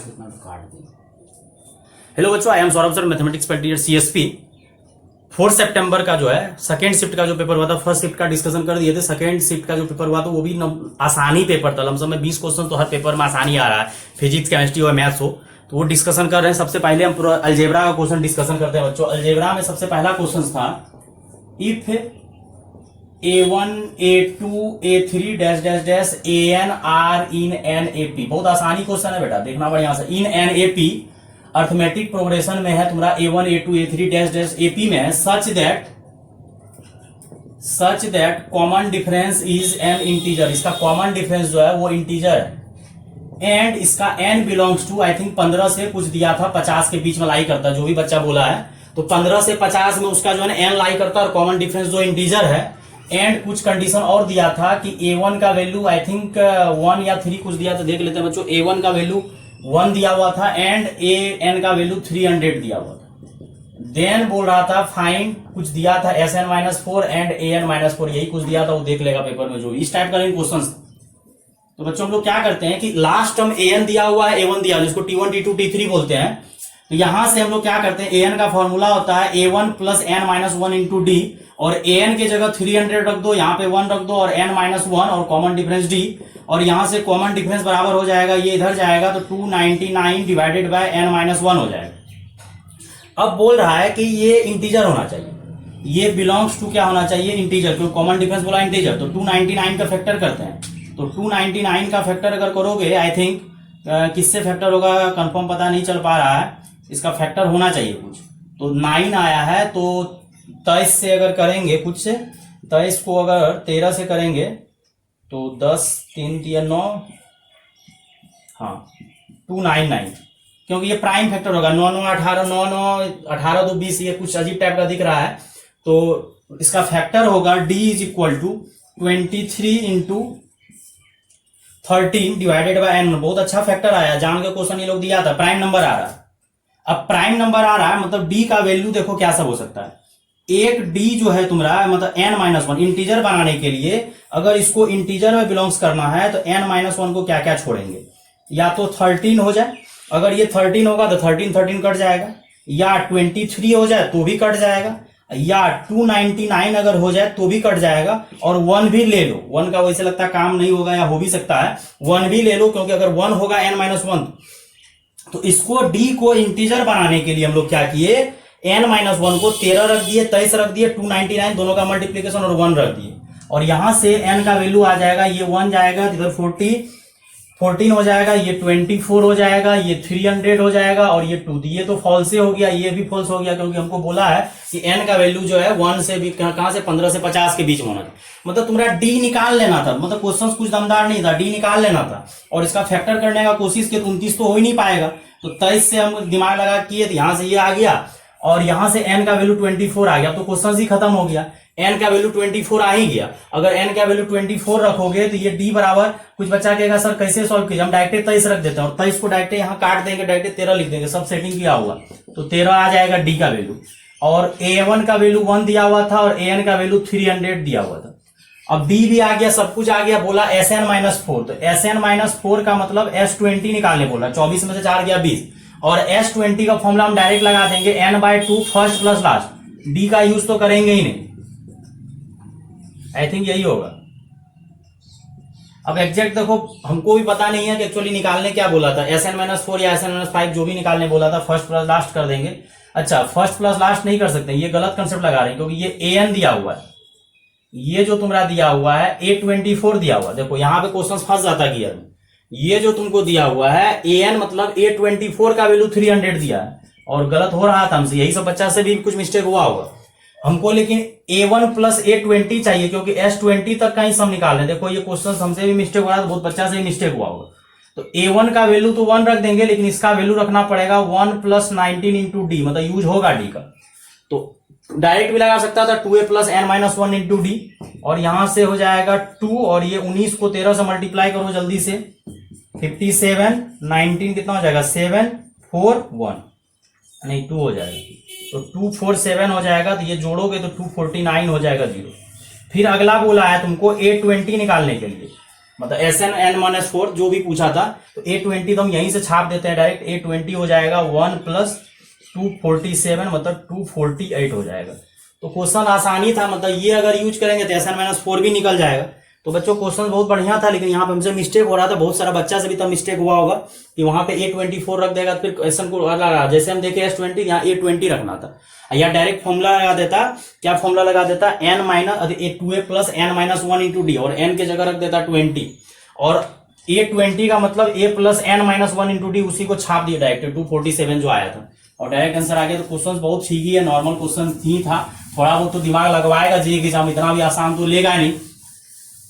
इतना तो काट दिया। हेलो बच्चों, I am Saurabh sir, mathematics practice CSP. 4 सितंबर का जो है सेकेंड शिफ्ट का जो पेपर हुआ था, फर्स्ट शिफ्ट का डिस्कशन कर दिए थे। सेकेंड शिफ्ट का जो पेपर हुआ था वो भी आसानी पेपर था, लमसम में 20 क्वेश्चन तो हर पेपर में आसानी आ रहा है, फिजिक्स केमिस्ट्री और मैथ्स हो, तो वो डिस्कशन कर रहे हैं। सबसे पहले हम पूरा अलजेब्रा का क्वेश्चन डिस्कशन करते हैं बच्चों। अलजेब्रा में सबसे पहला क्वेश्चन था, if A1 A2 A3 dash dash dash AN are in an AP। बहुत आसानी क्वेश्चन है बेटा, देखना बढ़िया से। In an AP arithmetic progression में है तुम्हारा A1 A2 A3 dash dash AP में है, such that common difference is an integer. इसका कॉमन डिफरेंस जो है वो इंटीजर है, एंड इसका n belongs to I think 15 से कुछ दिया था 50 के बीच में लाई करता, जो भी बच्चा बोला है, तो 15 से 50 में उसका जो है n लाई करता है, और कॉमन डिफरेंस जो इंटीजर है। एंड कुछ कंडीशन और दिया था कि A1 का वैल्यू आई थिंक 1 या 3 कुछ दिया था, देख लेते हैं बच्चों। A1 का वैल्यू 1 दिया हुआ था एंड AN का वैल्यू 300 दिया हुआ था। देन बोल रहा था फाइंड, कुछ दिया था SN-4 एंड AN-4, यही कुछ दिया था, वो देख लेगा पेपर में जो इस टाइप का क्वेश्चन। तो बच्चों हम लोग क्या करते हैं कि लास्ट टर्म AN दिया हुआ है, A1 दिया हुआ है, जिसको T1 T2 T3 बोलते हैं। तो यहां से हम लोग क्या करते हैं, AN का फॉर्मूला होता है A1 plus N-1 into D, और AN के जगह 300 रख दो, यहाँ पे 1 रख दो, और N-1 और कॉमन डिफरेंस D, और यहां से कॉमन डिफरेंस बराबर हो जाएगा, ये इधर जाएगा तो 299 डिवाइडेड बाय N-1 हो जाएगा। अब बोल रहा है कि ये इंटीजर होना चाहिए, ये बिलोंग्स टू क्या होना चाहिए, इंटीजर, क्योंकि कॉमन डिफरेंस बोला इंटीजर। तो 299 का फैक्टर करते हैं, तो 299 का फैक्टर अगर करोगे, आई थिंक किससे फैक्टर होगा कंफर्म पता नहीं चल पा रहा है, इसका फैक्टर होना चाहिए कुछ। तो 9 आया है, तो 23 से अगर करेंगे कुछ से, 23 को अगर 13 से करेंगे तो 10 3 या 9, हाँ 299, क्योंकि ये प्राइम फैक्टर होगा। 9 9 18, 9 9 18 2 20, ये कुछ अजीब टाइप का दिख रहा है, तो इसका फैक्टर होगा D is equal to 23 into 13 divided by N। बहुत अच्छा फैक्टर आया, जान के क्वेश्चन ये लोग दिया था, प्राइम नंबर आ रहा है। अब प्राइम नंबर आ रहा है मतलब D का वैल्यू देखो क्या सब हो सकता है। एक D जो है तुम्हारा मतलब N-1 इंटीजर बनाने के लिए, अगर इसको इंटीजर में बिलोंग्स करना है तो N-1 को क्या क्या छोड़ेंगे, या तो 13 हो जाए, अगर ये 13 होगा तो 13 कट जाएगा, या 23 हो जाए तो भी कट जाएगा, या 299 अगर हो जाए तो भी कट जाएगा, और 1 भी ले लो। 1 का वैसे लगता है काम नहीं होगा, या हो भी सकता है 1 भी ले लो, क्योंकि अगर 1 होगा N-1, तो इसको D को इंटीजर बनाने के लिए हम लोग क्या किए, N-1 को 13 रख दिए, 23 रख दिए, 299 दोनों का मल्टीप्लीकेशन और 1 रख दिए, और यहां से N का वैल्यू आ जाएगा, ये 1 जाएगा, इधर 14 हो जाएगा, ये 24 हो जाएगा, ये 300 हो जाएगा, और ये 2, ये तो फॉल्स हो गया, ये भी फॉल्स हो गया, क्योंकि हमको बोला है कि n का वैल्यू जो है 1 से भी कहां से 15 से 50 के बीच में होना था। मतलब तुम्हारा D निकाल लेना था, मतलब क्वेश्चन कुछ दमदार नहीं था, D निकाल लेना था, और इसका फैक्टर करने का कोशिश किया तो 29 तो हो ही नहीं पाएगा। तो 23 से हम दिमाग लगा किए, तो यहां से ये आ गया, और यहां से n का वैल्यू 24 आ गया, तो क्वेश्चन ही खत्म हो गया। n का वैल्यू 24 आ ही गया, अगर n का वैल्यू 24 रखोगे तो ये D बराबर, कुछ बच्चा कहेगा सर कैसे सॉल्व कीजिए, हम डायरेक्ट 23 रख देते हैं, और 23 को डायरेक्ट यहाँ काट देंगे, डायरेक्ट 13 लिख देंगे, सब सेटिंग किया हुआ, तो 13 आ जाएगा D का वैल्यू, और A1 का वैल्यू 1 दिया हुआ था, और AN का वैल्यू 300 दिया हुआ था। अब D भी आ गया, सब कुछ आ गया, बोला SN-4, तो SN-4 का मतलब S20 निकालने बोला, 24 में से 4 गया 20, और S20 का फॉर्मूला हम डायरेक्ट लगा देंगे N/2 first plus last, D का यूज तो करेंगे ही नहीं, आई थिंक यही होगा। अब एग्जैक्ट देखो, हमको भी पता नहीं है कि एक्चुअली निकालने क्या बोला था, SN-4 या SN-5 जो भी निकालने बोला था, फर्स्ट प्लस लास्ट कर देंगे। अच्छा, फर्स्ट प्लस लास्ट नहीं कर सकते, ये गलत कंसेप्ट लगा रहे हैं, क्योंकि ये AN दिया हुआ है, ये जो तुम्हारा दिया हुआ है A24 दिया हुआ है, देखो यहाँ पे क्वेश्चन फंस जाता है गियर में। ये जो तुमको दिया हुआ है AN मतलब A24 का वैल्यू 300 दिया है, और गलत हो रहा था हमसे, यही सब बच्चा से भी कुछ मिस्टेक हुआ होगा हमको, लेकिन A1 प्लस A20 चाहिए, क्योंकि S20 तक का ही सब निकाल रहे हैं। देखो ये क्वेश्चन हमसे भी मिस्टेक हो रहा है, बहुत बच्चा से भी मिस्टेक हुआ होगा। तो A1 का वैल्यू तो 1 रख देंगे, लेकिन इसका वैल्यू रखना पड़ेगा 1 प्लस 19 इंटू D, मतलब यूज होगा D का, तो डायरेक्ट भी लगा सकता था 2A plus N-1 into D, और यहां से हो जाएगा 2, और ये 19 को 13 से मल्टीप्लाई करो जल्दी से, 57 19 कितना हो जाएगा, 7 4 1 नहीं 2 हो जाएगा, तो 247 हो जाएगा, तो ये जोड़ोगे तो 249 हो जाएगा 0। फिर अगला बोला है तुमको A20 निकालने के लिए, मतलब Sn n-4 जो भी पूछा था, तो A20 तो हम यहीं से छाप देते हैं डायरेक्ट। A20 हो जाएगा 1 + 247 मतलब 248 हो जाएगा। तो क्वेश्चन आसानी था, मतलब ये अगर यूज करेंगे तो Sn-4 भी निकल जाएगा। तो बच्चों क्वेश्चन बहुत बढ़िया था, लेकिन यहाँ पे हमसे मिस्टेक हो रहा था। बहुत सारा बच्चा से भी तब मिस्टेक हुआ होगा कि वहां पे A24 रख देगा, फिर क्वेश्चन को जैसे हम देखे S20 यहाँ A20 रखना था, या डायरेक्ट फॉर्मूला लगा देता। क्या फॉर्मूला लगा देता? n minus 2a + n-1 × d, और n के जगह रख देता 20, और A20 का मतलब a + n-1 × d, उसी को छाप दिया डायरेक्ट 247 जो आया था, और डायरेक्ट आंसर आ गया। तो क्वेश्चन बहुत ठीक ही है, नॉर्मल क्वेश्चन ही था, थोड़ा बहुत तो दिमाग लगवाएगा जी एग्जाम, इतना भी आसान तो लेगा नहीं।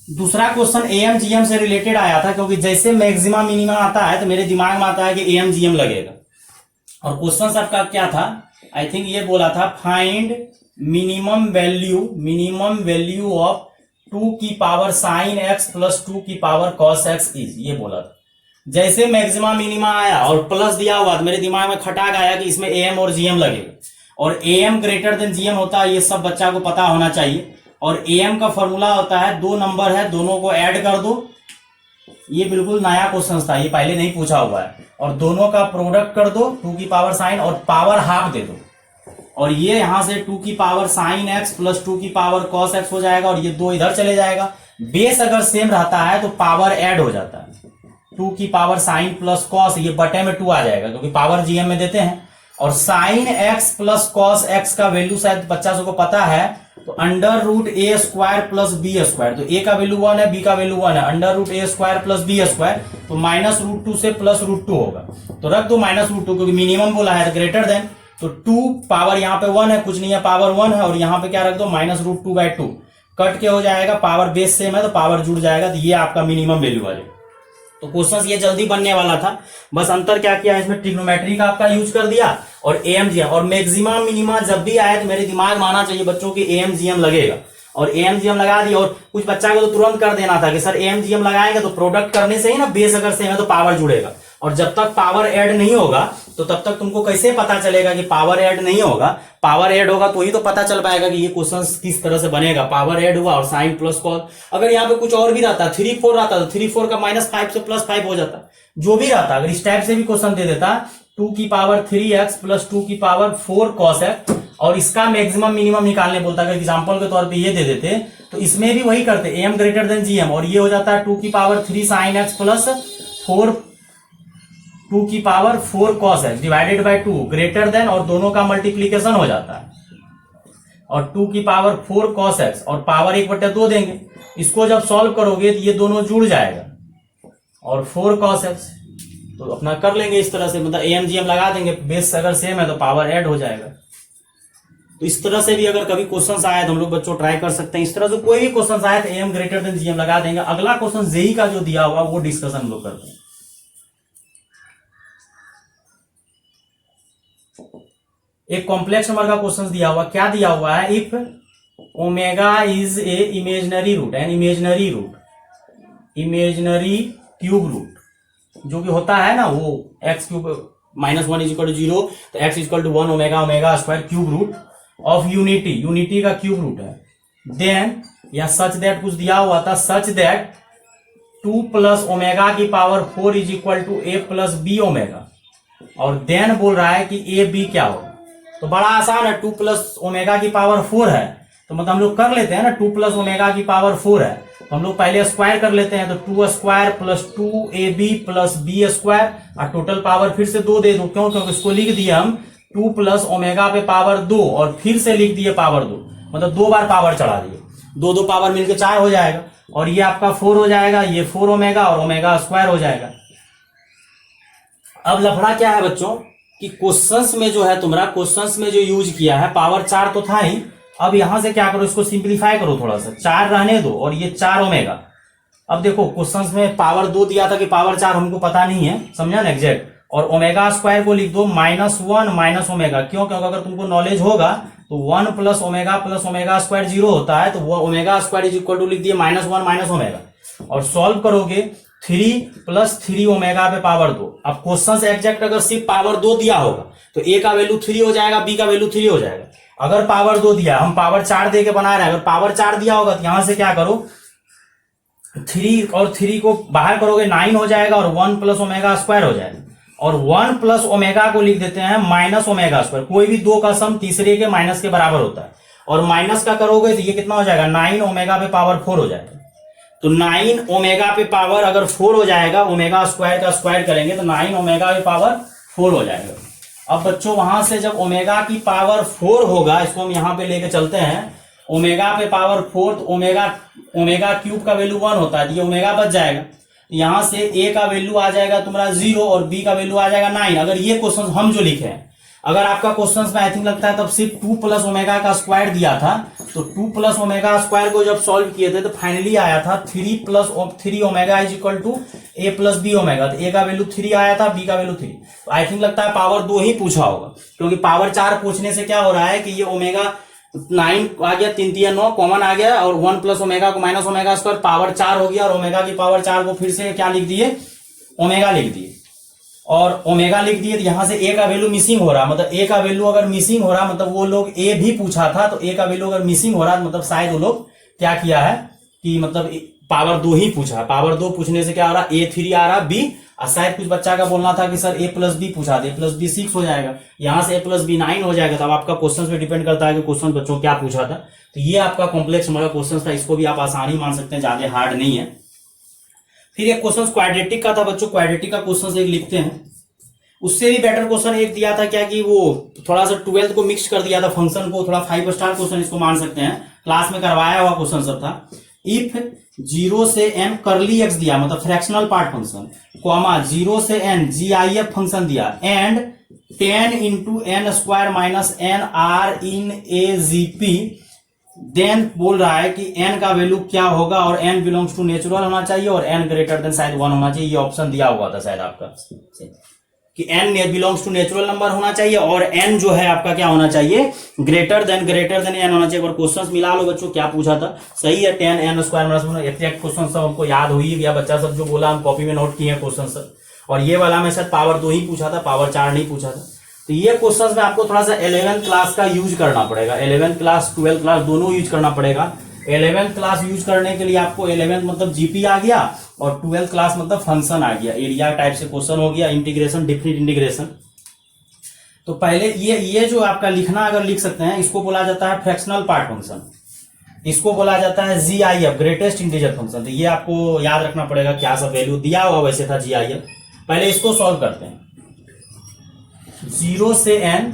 दूसरा क्वेश्चन एम जीएम से रिलेटेड आया था, क्योंकि जैसे मैक्सिमम मिनिमम आता है तो मेरे दिमाग में आता है कि एम जीएम लगेगा। और क्वेश्चन आपका क्या था? आई थिंक ये बोला था फाइंड मिनिमम वैल्यू ऑफ 2 की पावर sin x + 2 की पावर cos x इज, ये बोला था। जैसे मैक्सिमम मिनिमा आया और प्लस दिया हुआ तो मेरे दिमाग में खटाक आया कि इसमें एम और जीएम लगेगा, और एम ग्रेटर देन जीएम होता है, ये सब बच्चा को पता होना चाहिए। और एम का फॉर्मूला होता है, दो नंबर है, दोनों को ऐड कर दो। ये बिल्कुल नया क्वेश्चन था, ये पहले नहीं पूछा हुआ है। और दोनों का प्रोडक्ट कर दो 2 की पावर sin, और पावर हाफ दे दो, और ये यहां से 2 की पावर sin x + 2 की पावर cos x हो जाएगा, और ये 2 इधर चले जाएगा। बेस अगर सेम रहता है तो पावर ऐड हो जाता है, 2 की पावर sin + cos, ये बटे में 2 आ जाएगा क्योंकि पावर जीएम में देते हैं। और sin x + cos x का वैल्यू शायद बच्चा सबको पता है, तो √a² + b², तो a का वैल्यू 1 है, b का वैल्यू 1 है, √a² + b², तो -√2 से +√2 होगा, तो रख दो -√2, क्योंकि मिनिमम बोला है ग्रेटर देन, तो 2 पावर यहाँ पे 1 है, कुछ नहीं है, पावर 1 है, और यहाँ पे क्या रख दो -√2/2, कट के हो जाएगा, पावर बेस सेम है तो पावर जुड़ जाएगा, तो ये आपका मिनिमम वैल्यू आ जाएगा। तो क्वेश्चन ये जल्दी बनने वाला था, बस अंतर क्या किया है इसमें, ट्रिग्नोमेट्री का आपका यूज कर दिया और एएमजीएम। और मैक्सिमम मिनिमा जब भी आए तो मेरे दिमाग में आना चाहिए बच्चों की एएमजीएम लगेगा, और एएमजीएम लगा दिया। और कुछ बच्चा को तो तुरंत कर देना था कि सर एएमजीएम लगाएंगे तो प्रोडक्ट करने से ही ना बेस अगर सेम है तो पावर जुड़ेगा, और जब तक पावर ऐड नहीं होगा तो तब तक तुमको कैसे पता चलेगा कि पावर ऐड नहीं होगा? पावर ऐड होगा तो ही तो पता चल पाएगा कि ये क्वेश्चन किस तरह से बनेगा। पावर ऐड हुआ और साइन + cos, अगर यहाँ पे कुछ और भी रहता 3-4 रहता तो 3-4 का -5 से +5 हो जाता, जो भी रहता। अगर इस टाइप से भी क्वेश्चन दे देता 2 की पावर 3x + 2 की पावर 4 cos x, और इसका मैक्सिमम मिनिमम निकालने बोलता, अगर एग्जांपल के तौर पे ये दे देते तो इसमें भी वही करते, एम ग्रेटर देन जीएम, और ये हो जाता है 2 की पावर 3 sin x + 2 की power 4 cos x divided by 2 greater than, और दोनों का मल्टीप्लीकेशन हो जाता है, और 2 की पावर 4 cos x और पावर 1/2 देंगे। इसको जब सॉल्व करोगे तो ये दोनों जुड़ जाएगा, और 4 cos x तो अपना कर लेंगे इस तरह से, मतलब एएमजीएम लगा देंगे, बेस अगर सेम है तो पावर ऐड हो जाएगा। तो इस तरह से भी अगर कभी क्वेश्चन आए तो हम लोग बच्चों ट्राई कर सकते हैं। इस तरह से कोई भी क्वेश्चन आए तो एम ग्रेटर देन जीएम लगा देंगे। अगला क्वेश्चन जेई का जो दिया हुआ वो डिस्कशन हम लोग करते हैं। एक कॉम्प्लेक्स नंबर का क्वेश्चन दिया हुआ, क्या दिया हुआ है, if omega is a imaginary root, an imaginary cube root, जो कि होता है ना वो x³ -1 = 0, तो x = 1 omega cube root of unity का क्यूब रूट है, देन या सच दैट कुछ दिया हुआ था, सच दैट 2 + ओमेगा की पावर 4 = a + b ओमेगा, और देन बोल रहा है कि a b क्या होगा। तो बड़ा आसान है, 2 + ओमेगा की पावर 4 है, तो मतलब हम लोग कर लेते हैं ना, 2 + ओमेगा की पावर 4 है तो हम लोग पहले स्क्वायर कर लेते हैं, तो 2² + 2ab + b², और टोटल पावर फिर से 2 दे दो, क्यों? क्योंकि इसको लिख दिए हम 2 + ओमेगा पे पावर 2, और फिर से लिख दिए पावर 2, मतलब 2 बार पावर चढ़ा दिए, 2 पावर मिलकर 4 हो जाएगा, और ये आपका 4 हो जाएगा, ये 4 ओमेगा और ओमेगा² हो जाएगा। अब लफड़ा क्या है बच्चों कि क्वेश्चंस में जो है तुम्हारा, क्वेश्चंस में जो यूज किया है पावर 4 तो था ही, अब यहां से क्या करो, इसको सिंप्लीफाई करो थोड़ा सा, 4 रहने दो, और ये 4 ओमेगा। अब देखो क्वेश्चंस में पावर 2 दिया था कि पावर 4 हमको पता नहीं है, समझा ना एग्जैक्ट, और ओमेगा² को लिख दो -1 - ओमेगा, क्यों? क्योंकि अगर तुमको नॉलेज होगा तो 1 + ओमेगा + ओमेगा² 0 होता है, तो वो ओमेगा² = लिख दिए -1 - ओमेगा, और सॉल्व करोगे 3 + 3 ओमेगा पे पावर 2। अब क्वेश्चन एग्जैक्ट अगर सिर्फ पावर 2 दिया होगा तो a का वैल्यू 3 हो जाएगा, b का वैल्यू 3 हो जाएगा। अगर पावर 2 दिया, हम पावर 4 दे के बना रहे हैं, अगर पावर 4 दिया होगा तो यहां से क्या करो, 3 और 3 को बाहर करोगे 9 हो जाएगा और 1 प्लस ओमेगा स्क्वायर हो जाएगा, और 1 प्लस ओमेगा को लिख देते हैं माइनस ओमेगा स्क्वायर। कोई भी दो का सम तीसरे के माइनस के बराबर होता है, और माइनस का करोगे तो ये कितना हो जाएगा, 9 ओमेगा पे पावर 4 हो जाएगा। तो 9 ओमेगा पे पावर अगर 4 हो जाएगा, ओमेगा स्क्वायर का स्क्वायर करेंगे तो 9 ओमेगा पे पावर 4 हो जाएगा। अब बच्चों वहां से जब ओमेगा की पावर 4 होगा, इसको हम यहां पे लेके चलते हैं, ओमेगा पे पावर 4, तो ओमेगा क्यूब का वैल्यू 1 होता है, ये ओमेगा बच जाएगा। यहां से ए का वैल्यू आ जाएगा तुम्हारा 0 और बी का वैल्यू आ जाएगा 9। अगर ये क्वेश्चन हम जो लिखे हैं, अगर आपका क्वेश्चन में आई थिंक लगता है तब सिर्फ 2 प्लस ओमेगा का स्क्वायर दिया था, तो 2 प्लस ओमेगा स्क्वायर को जब सॉल्व किए थे तो फाइनली आया था 3 plus 3 omega is equal to a plus b omega. तो ए का वैल्यू 3 आया था, बी का वैल्यू 3। तो आई थिंक लगता है पावर 2 ही पूछा होगा, क्योंकि पावर 4 पूछने से क्या हो रहा है कि ये ओमेगा 9 आ गया, 3 3 9 कॉमन आ गया, और 1 प्लस ओमेगा को माइनस ओमेगा स्क्वायर पावर 4 हो गया, और ओमेगा की पावर 4 को फिर से क्या लिख दिए, ओमेगा लिख दिए, और ओमेगा लिख दिए। तो यहां से ए का वैल्यू मिसिंग हो रहा, मतलब ए का वैल्यू अगर मिसिंग हो रहा, मतलब वो लोग ए भी पूछा था, तो ए का वैल्यू अगर मिसिंग हो रहा, मतलब शायद वो लोग क्या किया है कि मतलब पावर 2 ही पूछा। पावर 2 पूछने से क्या हो रहा, A3 आ रहा, बी, और शायद कुछ बच्चा का बोलना था कि सर ए प्लस बी पूछा दे, प्लस बी 6 हो जाएगा, यहां से ए प्लस बी 9 हो जाएगा। तब आपका क्वेश्चन पे डिपेंड करता है कि क्वेश्चन बच्चों क्या पूछा था। तो ये आपका कॉम्प्लेक्स हमारा क्वेश्चन था, इसको भी आप आसानी मान सकते हैं, ज्यादा हार्ड नहीं है। फिर एक क्वेश्चन क्वाड्रेटिक का था बच्चों, क्वाड्रेटिक का क्वेश्चन एक लिखते हैं। उससे भी बेटर क्वेश्चन एक दिया था क्या कि वो थोड़ा सा 12th को मिक्स कर दिया था, फंक्शन को थोड़ा 5 स्टार क्वेश्चन इसको मान सकते हैं, क्लास में करवाया हुआ क्वेश्चन सब था। इफ 0 से n करली x दिया, मतलब फ्रैक्शनल पार्ट फंक्शन, कॉमा 0 से n GIF फंक्शन दिया, and 10 into n square minus n r in AGP, then बोल रहा है कि n का वैल्यू क्या होगा, और n बिलोंग्स टू नेचुरल होना चाहिए, और n ग्रेटर देन शायद 1 होना चाहिए। ये ऑप्शन दिया हुआ था शायद आपका कि n belongs to natural number होना चाहिए, और n जो है आपका क्या होना चाहिए, ग्रेटर देन n होना चाहिए। और क्वेश्चंस मिला लो बच्चों, क्या पूछा था, सही है, 10 n square minus exact question सब हमको याद हुई गया, बच्चा सब जो बोला हम कॉपी में नोट किए हैं क्वेश्चन सब। और ये वाला में शायद पावर 2 ही पूछा था, पावर 4 नहीं पूछा था। तो ये क्वेश्चंस में आपको थोड़ा सा 11th क्लास का यूज करना पड़ेगा, 11th क्लास 12th क्लास दोनों यूज करना पड़ेगा। 11th क्लास यूज करने के लिए आपको 11th मतलब जीपी आ गया, और 12th क्लास मतलब फंक्शन आ गया, एरिया टाइप से क्वेश्चन हो गया, इंटीग्रेशन, डिफरेंट इंटीग्रेशन। तो पहले ये जो आपका लिखना अगर लिख सकते हैं, इसको बोला जाता है फ्रैक्शनल पार्ट फंक्शन, इसको बोला जाता है GIF, ग्रेटेस्ट इंटीजर फंक्शन। तो ये आपको याद रखना पड़ेगा, क्या सब वैल्यू दिया हुआ वैसे था GIF। पहले इसको सॉल्व करते हैं, 0 से n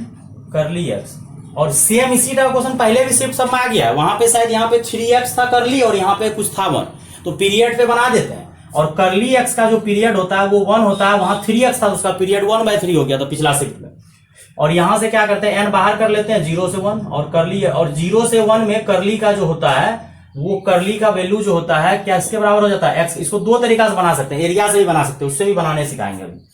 करली x, और सेम इसी तरह क्वेश्चन पहले भी शिफ्ट सब में आ गया, वहां पे शायद यहाँ पे 3x था करली, और यहाँ पे कुछ था 1, तो पीरियड पे बना देते हैं। और करली x का जो पीरियड होता है वो 1 होता है, वहां 3x था, उसका पीरियड 1/3 हो गया था पिछला शिफ्ट में। और यहां से क्या करते हैं, n बाहर कर लेते हैं, 0 से 1, और करली, और 0 से 1 में करली का जो होता है, वो करली का वैल्यू जो होता है क्या इसके बराबर हो जाता है, x। इसको दो तरीका से बना सकते हैं, एरिया से भी बना सकते हैं, उससे भी बनाने सिखाएंगे अभी।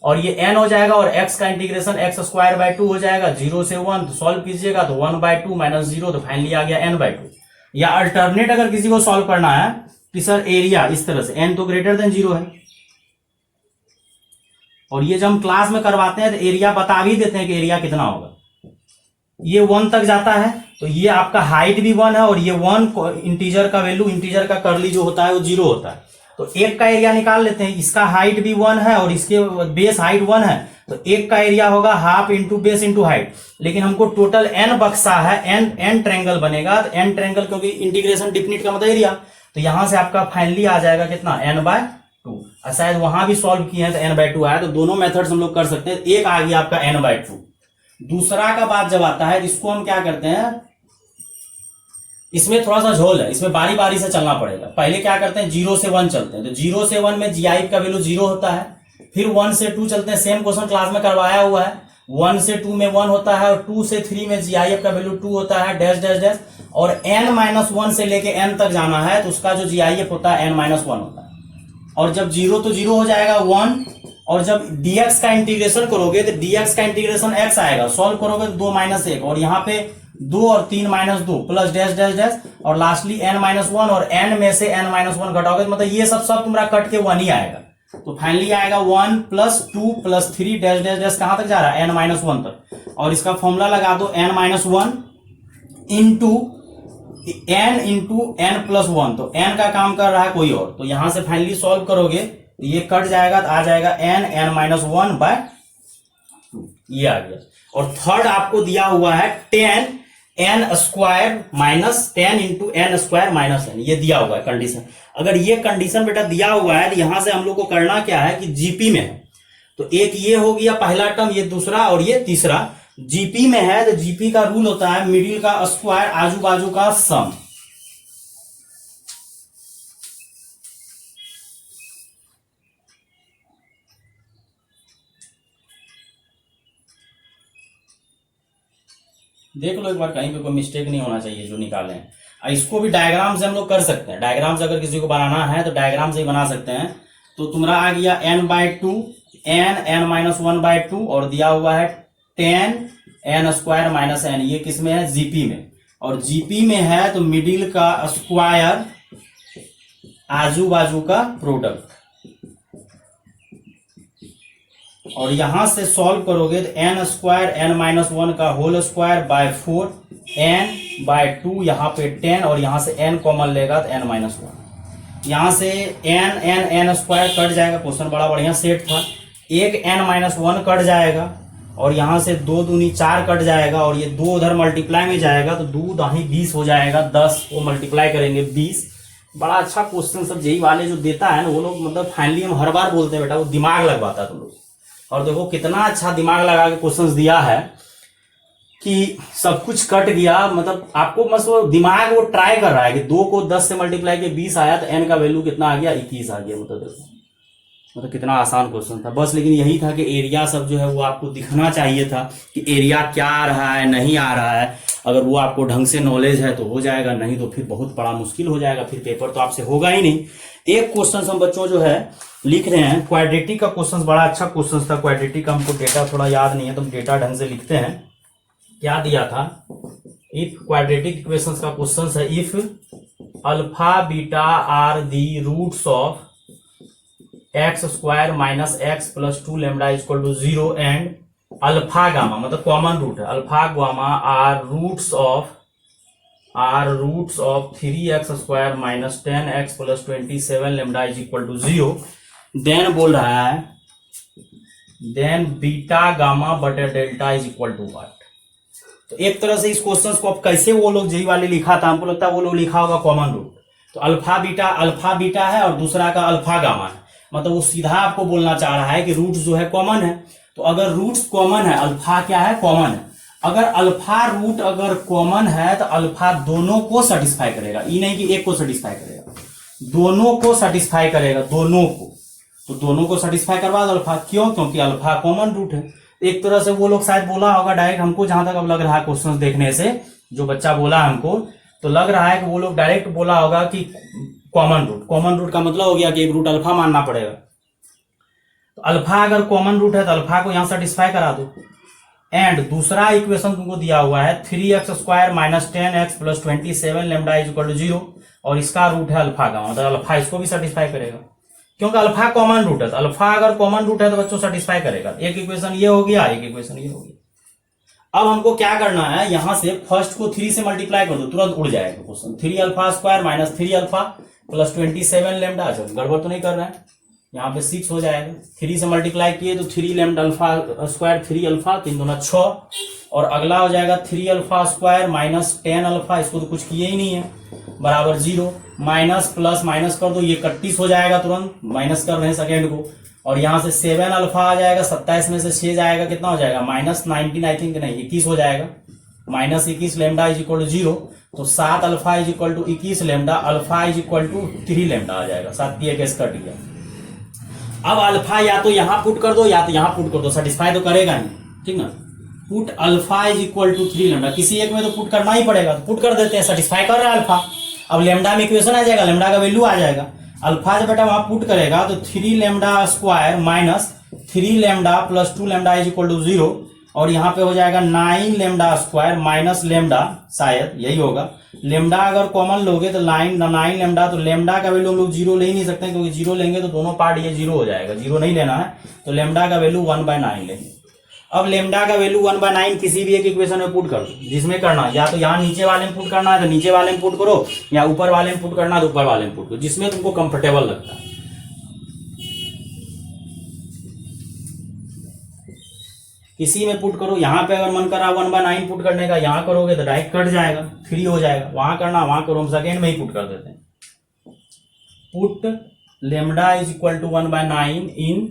और ये n हो जाएगा, और x का इंटीग्रेशन x स्क्वायर बाय 2 हो जाएगा, 0 से 1 तो सॉल्व कीजिएगा तो 1/2 माइनस 0, तो फाइनली आ गया n/2। या अल्टरनेट अगर किसी को सॉल्व करना है कि सर एरिया इस तरह से, n तो ग्रेटर देन 0 है, और ये जब हम क्लास में करवाते हैं तो एरिया बता भी देते हैं कि एरिया कितना होगा। ये 1 तक जाता है, तो ये आपका हाइट भी 1 है, और ये 1 इंटीजर का वैल्यू, इंटीजर का करली जो होता है वो 0 होता है। तो एक का एरिया निकाल लेते हैं, इसका हाइट भी 1 है और इसके बेस हाइट 1 है, तो एक का एरिया होगा half into base into height. लेकिन हमको टोटल n बक्सा है, n ट्रायंगल बनेगा, तो n ट्रायंगल क्योंकि इंटीग्रेशन डिफिनिट का मतलब एरिया, तो यहां से आपका फाइनली आ जाएगा कितना, n/2। शायद वहां भी सॉल्व किए हैं तो n/2 आया, तो दोनों मेथड्स हम लोग कर सकते हैं। एक आ गया आपका n/2। दूसरा का बात जब आता है, इसको हम क्या करते हैं, इसमें थोड़ा सा झोल है, इसमें बारी बारी से चलना पड़ेगा। पहले क्या करते हैं, 0 से 1 चलते हैं, तो 0 से 1 में GIF का वैल्यू 0 होता है। फिर 1 से 2 चलते हैं, सेम क्वेश्चन क्लास में करवाया हुआ है, 1 से 2 में 1 होता है, और 2 से 3 में GIF का वैल्यू 2 होता है, डैश डैश डैश। और n-1 से लेके n तक जाना है, तो उसका जो GIF होता है n-1 होता है। और जब 0 तो 0 हो जाएगा 1, और जब dx का इंटीग्रेशन करोगे तो dx का इंटीग्रेशन x आएगा, सॉल्व करोगे तो 2 - 1, और यहाँ पे 2 और 3 - 2 प्लस डैश डैश डैश, और लास्टली n-1, और n में से n-1 घटाओगे तो मतलब ये सब तुम्हारा कट के 1 ही आएगा। तो फाइनली आएगा 1 + 2 + 3 डैश डैश डैश, कहां तक जा रहा है, n-1 तक। और इसका फॉर्मूला लगा दो, n-1 into n into n plus one, तो n का काम कर रहा है कोई और, तो यहां से फाइनली सॉल्व करोगे तो ये कट जाएगा तो आ जाएगा n minus one by two, ये आ गया। और थर्ड आपको दिया हुआ है 10 n square minus 10 into n square minus n, ये दिया हुआ है कंडीशन। अगर ये कंडीशन बेटा दिया हुआ है तो यहां से हम लोग को करना क्या है कि जीपी में है, तो एक ये हो गया पहला टर्म, ये दूसरा और ये तीसरा। जीपी में है तो जीपी का रूल होता है मिडिल का स्क्वायर आजू बाजू का सम। देख लो एक बार, कहीं पे कोई मिस्टेक नहीं होना चाहिए जो निकाले हैं। इसको भी डायग्राम से हम लोग कर सकते हैं, डायग्राम से अगर किसी को बनाना है तो डायग्राम से ही बना सकते हैं। तो तुम्हारा आ गया n by to, n minus one by two, और दिया हुआ है 10 n स्क्वायर माइनस n, ये किसमें है जीपी में, और जीपी में है तो मिडिल का स्क्वायर आजू बाजू का प्रोडक्ट। और यहां से सॉल्व करोगे तो n square n minus one का whole square by 4, n by two, यहाँ पे 10 और यहां से n कॉमन लेगा तो n माइनस वन, यहां से n स्क्वायर कट जाएगा, क्वेश्चन बड़ा बढ़िया सेट था। एक n माइनस वन कट जाएगा और यहां से 2 दूनी 4 कट जाएगा, और ये 2 उधर मल्टीप्लाई में जाएगा तो 2 दाही 20 हो जाएगा, 10 को मल्टीप्लाई करेंगे 20। बड़ा अच्छा क्वेश्चन सब जेई वाले जो देता है ना वो लोग, मतलब फाइनली हम हर बार बोलते हैं बेटा वो दिमाग लगवाता है तुम लोग। और देखो कितना अच्छा दिमाग लगा के क्वेश्चंस दिया है कि सब कुछ कट गया, मतलब आपको बस वो दिमाग वो ट्राई कर रहा है कि 2 को 10 से मल्टीप्लाई के 20 आया तो n का वैल्यू कितना आ गया 21 आ गया। मतलब देखो मतलब कितना आसान क्वेश्चन था बस, लेकिन यही था कि एरिया सब जो है वो आपको दिखना चाहिए था कि एरिया क्या आ रहा है नहीं आ रहा है। अगर वो आपको ढंग से नॉलेज है तो हो जाएगा, नहीं तो फिर बहुत बड़ा मुश्किल हो जाएगा, फिर पेपर तो आपसे होगा ही नहीं। एक क्वेश्चन हम बच्चों जो है लिख रहे हैं क्वाड्रेटिक का क्वेश्चन, बड़ा अच्छा क्वेश्चन था क्वाड्रेटिक का, हमको डेटा थोड़ा याद नहीं है तो हम डेटा ढंग से लिखते हैं। क्या दिया था, इफ क्वाड्रेटिक इक्वेशंस का क्वेश्चन है, if alpha beta are the roots of x square minus x plus 2 lambda equal to 0 and alpha gamma, मतलब कॉमन रूट है, alpha gamma are roots of 3x square minus 10x plus 27 lambda is equal to 0, then बोल रहा है then beta gamma बटे delta is equal to what. तो एक तरह से इस क्वेश्चन को अब कैसे वो लोग जेई वाले लिखा था, हमको लगता है वो लोग लिखा होगा कॉमन रूट। तो अल्फा बीटा है और दूसरा का अल्फा गामा है, मतलब वो सीधा आपको बोलना चाह रहा है कि रूट्स जो है कॉमन है। तो अगर रूट्स कॉमन है, अल्फा क्या है कॉमन है, अगर अल्फा रूट अगर कॉमन है तो अल्फा दोनों को सेटिस्फाई करेगा, ये नहीं कि एक को सेटिस्फाई करेगा, दोनों को सेटिस्फाई करेगा, दोनों को। तो दोनों को सेटिस्फाई करवा दो अल्फा, क्यों, क्योंकि अल्फा कॉमन रूट है। एक तरह से वो लोग शायद बोला होगा डायरेक्ट, हमको जहां तक अब लग रहा है क्वेश्चन देखने से जो बच्चा बोला हमको, तो लग रहा है कि वो लोग डायरेक्ट बोला होगा कि कॉमन रूट का मतलब हो गया कि एक रूट अल्फा मानना पड़ेगा। तो अल्फा अगर कॉमन रूट है तो अल्फा को यहां सेटिस्फाई करा दो। एंड दूसरा इक्वेशन तुमको दिया हुआ है 3x square minus 10x plus 27 lambda is equal to 0, और इसका रूट है अल्फा का, मतलब अल्फा इसको भी सेटिस्फाई करेगा क्योंकि अल्फा कॉमन रूट है। तो अल्फा अगर कॉमन रूट है तो बच्चों सेटिस्फाई करेगा। एक इक्वेशन ये हो गया, एक इक्वेशन ये हो गया। अब हमको क्या करना है, यहां से फर्स्ट को 3 से मल्टीप्लाई कर दो, तुरंत उड़ जाएगा question. 3 alpha square minus 3 alpha plus 27 lambda, गड़बड़ तो नहीं कर रहे हैं, यहाँ पे 6 हो जाएगा। 3 से मल्टीप्लाई किए तो 3 लैम्डा अल्फा स्क्वायर 3 अल्फा 3 दूना 6, और अगला हो जाएगा 3 अल्फा स्क्वायर माइनस 10 अल्फा, इसको तो कुछ किए ही नहीं है, बराबर 0, माइनस प्लस माइनस कर दो, ये 31 हो जाएगा, तुरंत माइनस कर रहे हैं सेकेंड को, और यहाँ से 7 अल्फा आ जाएगा, 27 में से 6 जाएगा, कितना हो जाएगा माइनस 19 आई थिंक, नहीं 21 हो जाएगा, minus 21 lambda is equal to 0, तो 7 alpha is equal to 21 lambda, alpha is equal to 3 lambda आ जाएगा, 7 की एक कट गया। अब अल्फा या तो यहां पुट कर दो या तो यहां पुट कर दो, सेटिस्फाई तो करेगा नहीं, ठीक ना। Put alpha is equal to 3 lambda, किसी एक में तो पुट करना ही पड़ेगा, तो पुट कर देते हैं, सेटिस्फाई कर रहा है अल्फा। अब लैम्डा में इक्वेशन आ जाएगा, लैम्डा का वैल्यू आ जाएगा, अल्फा जब बेटा वहां पुट करेगा तो 3 lambda square minus 3 lambda plus 2 lambda is equal to 0, और यहाँ पे हो जाएगा 9 लैम्डा स्क्वायर माइनस लैम्डा, शायद यही होगा। लैम्डा अगर कॉमन लोगे तो 9 लैम्डा, तो लैम्डा का वैल्यू हम लोग 0 ले ही नहीं सकते, क्योंकि 0 लेंगे तो दोनों पार्ट ये 0 हो जाएगा, 0 नहीं लेना है, तो लैम्डा का वैल्यू 1/9 लेंगे। अब लेमडा का वैल्यू 1/9 किसी भी एक इक्वेशन में पुट कर दो, जिसमें करना या तो यहाँ नीचे वाले में पुट करना है तो नीचे वाले में पुट करो, या ऊपर वाले में पुट करना है तो ऊपर वाले में पुट करो, जिसमें तुमको कंफर्टेबल लगता है। किसी में पुट करो, यहाँ पे अगर मन करा 1/9 पुट करने का, यहाँ करोगे तो डायरेक्ट कट जाएगा, 3 हो जाएगा। वहां करना वहां करो, हम सेकेंड में ही पुट कर देते हैं। Put lambda is equal to 1/9 in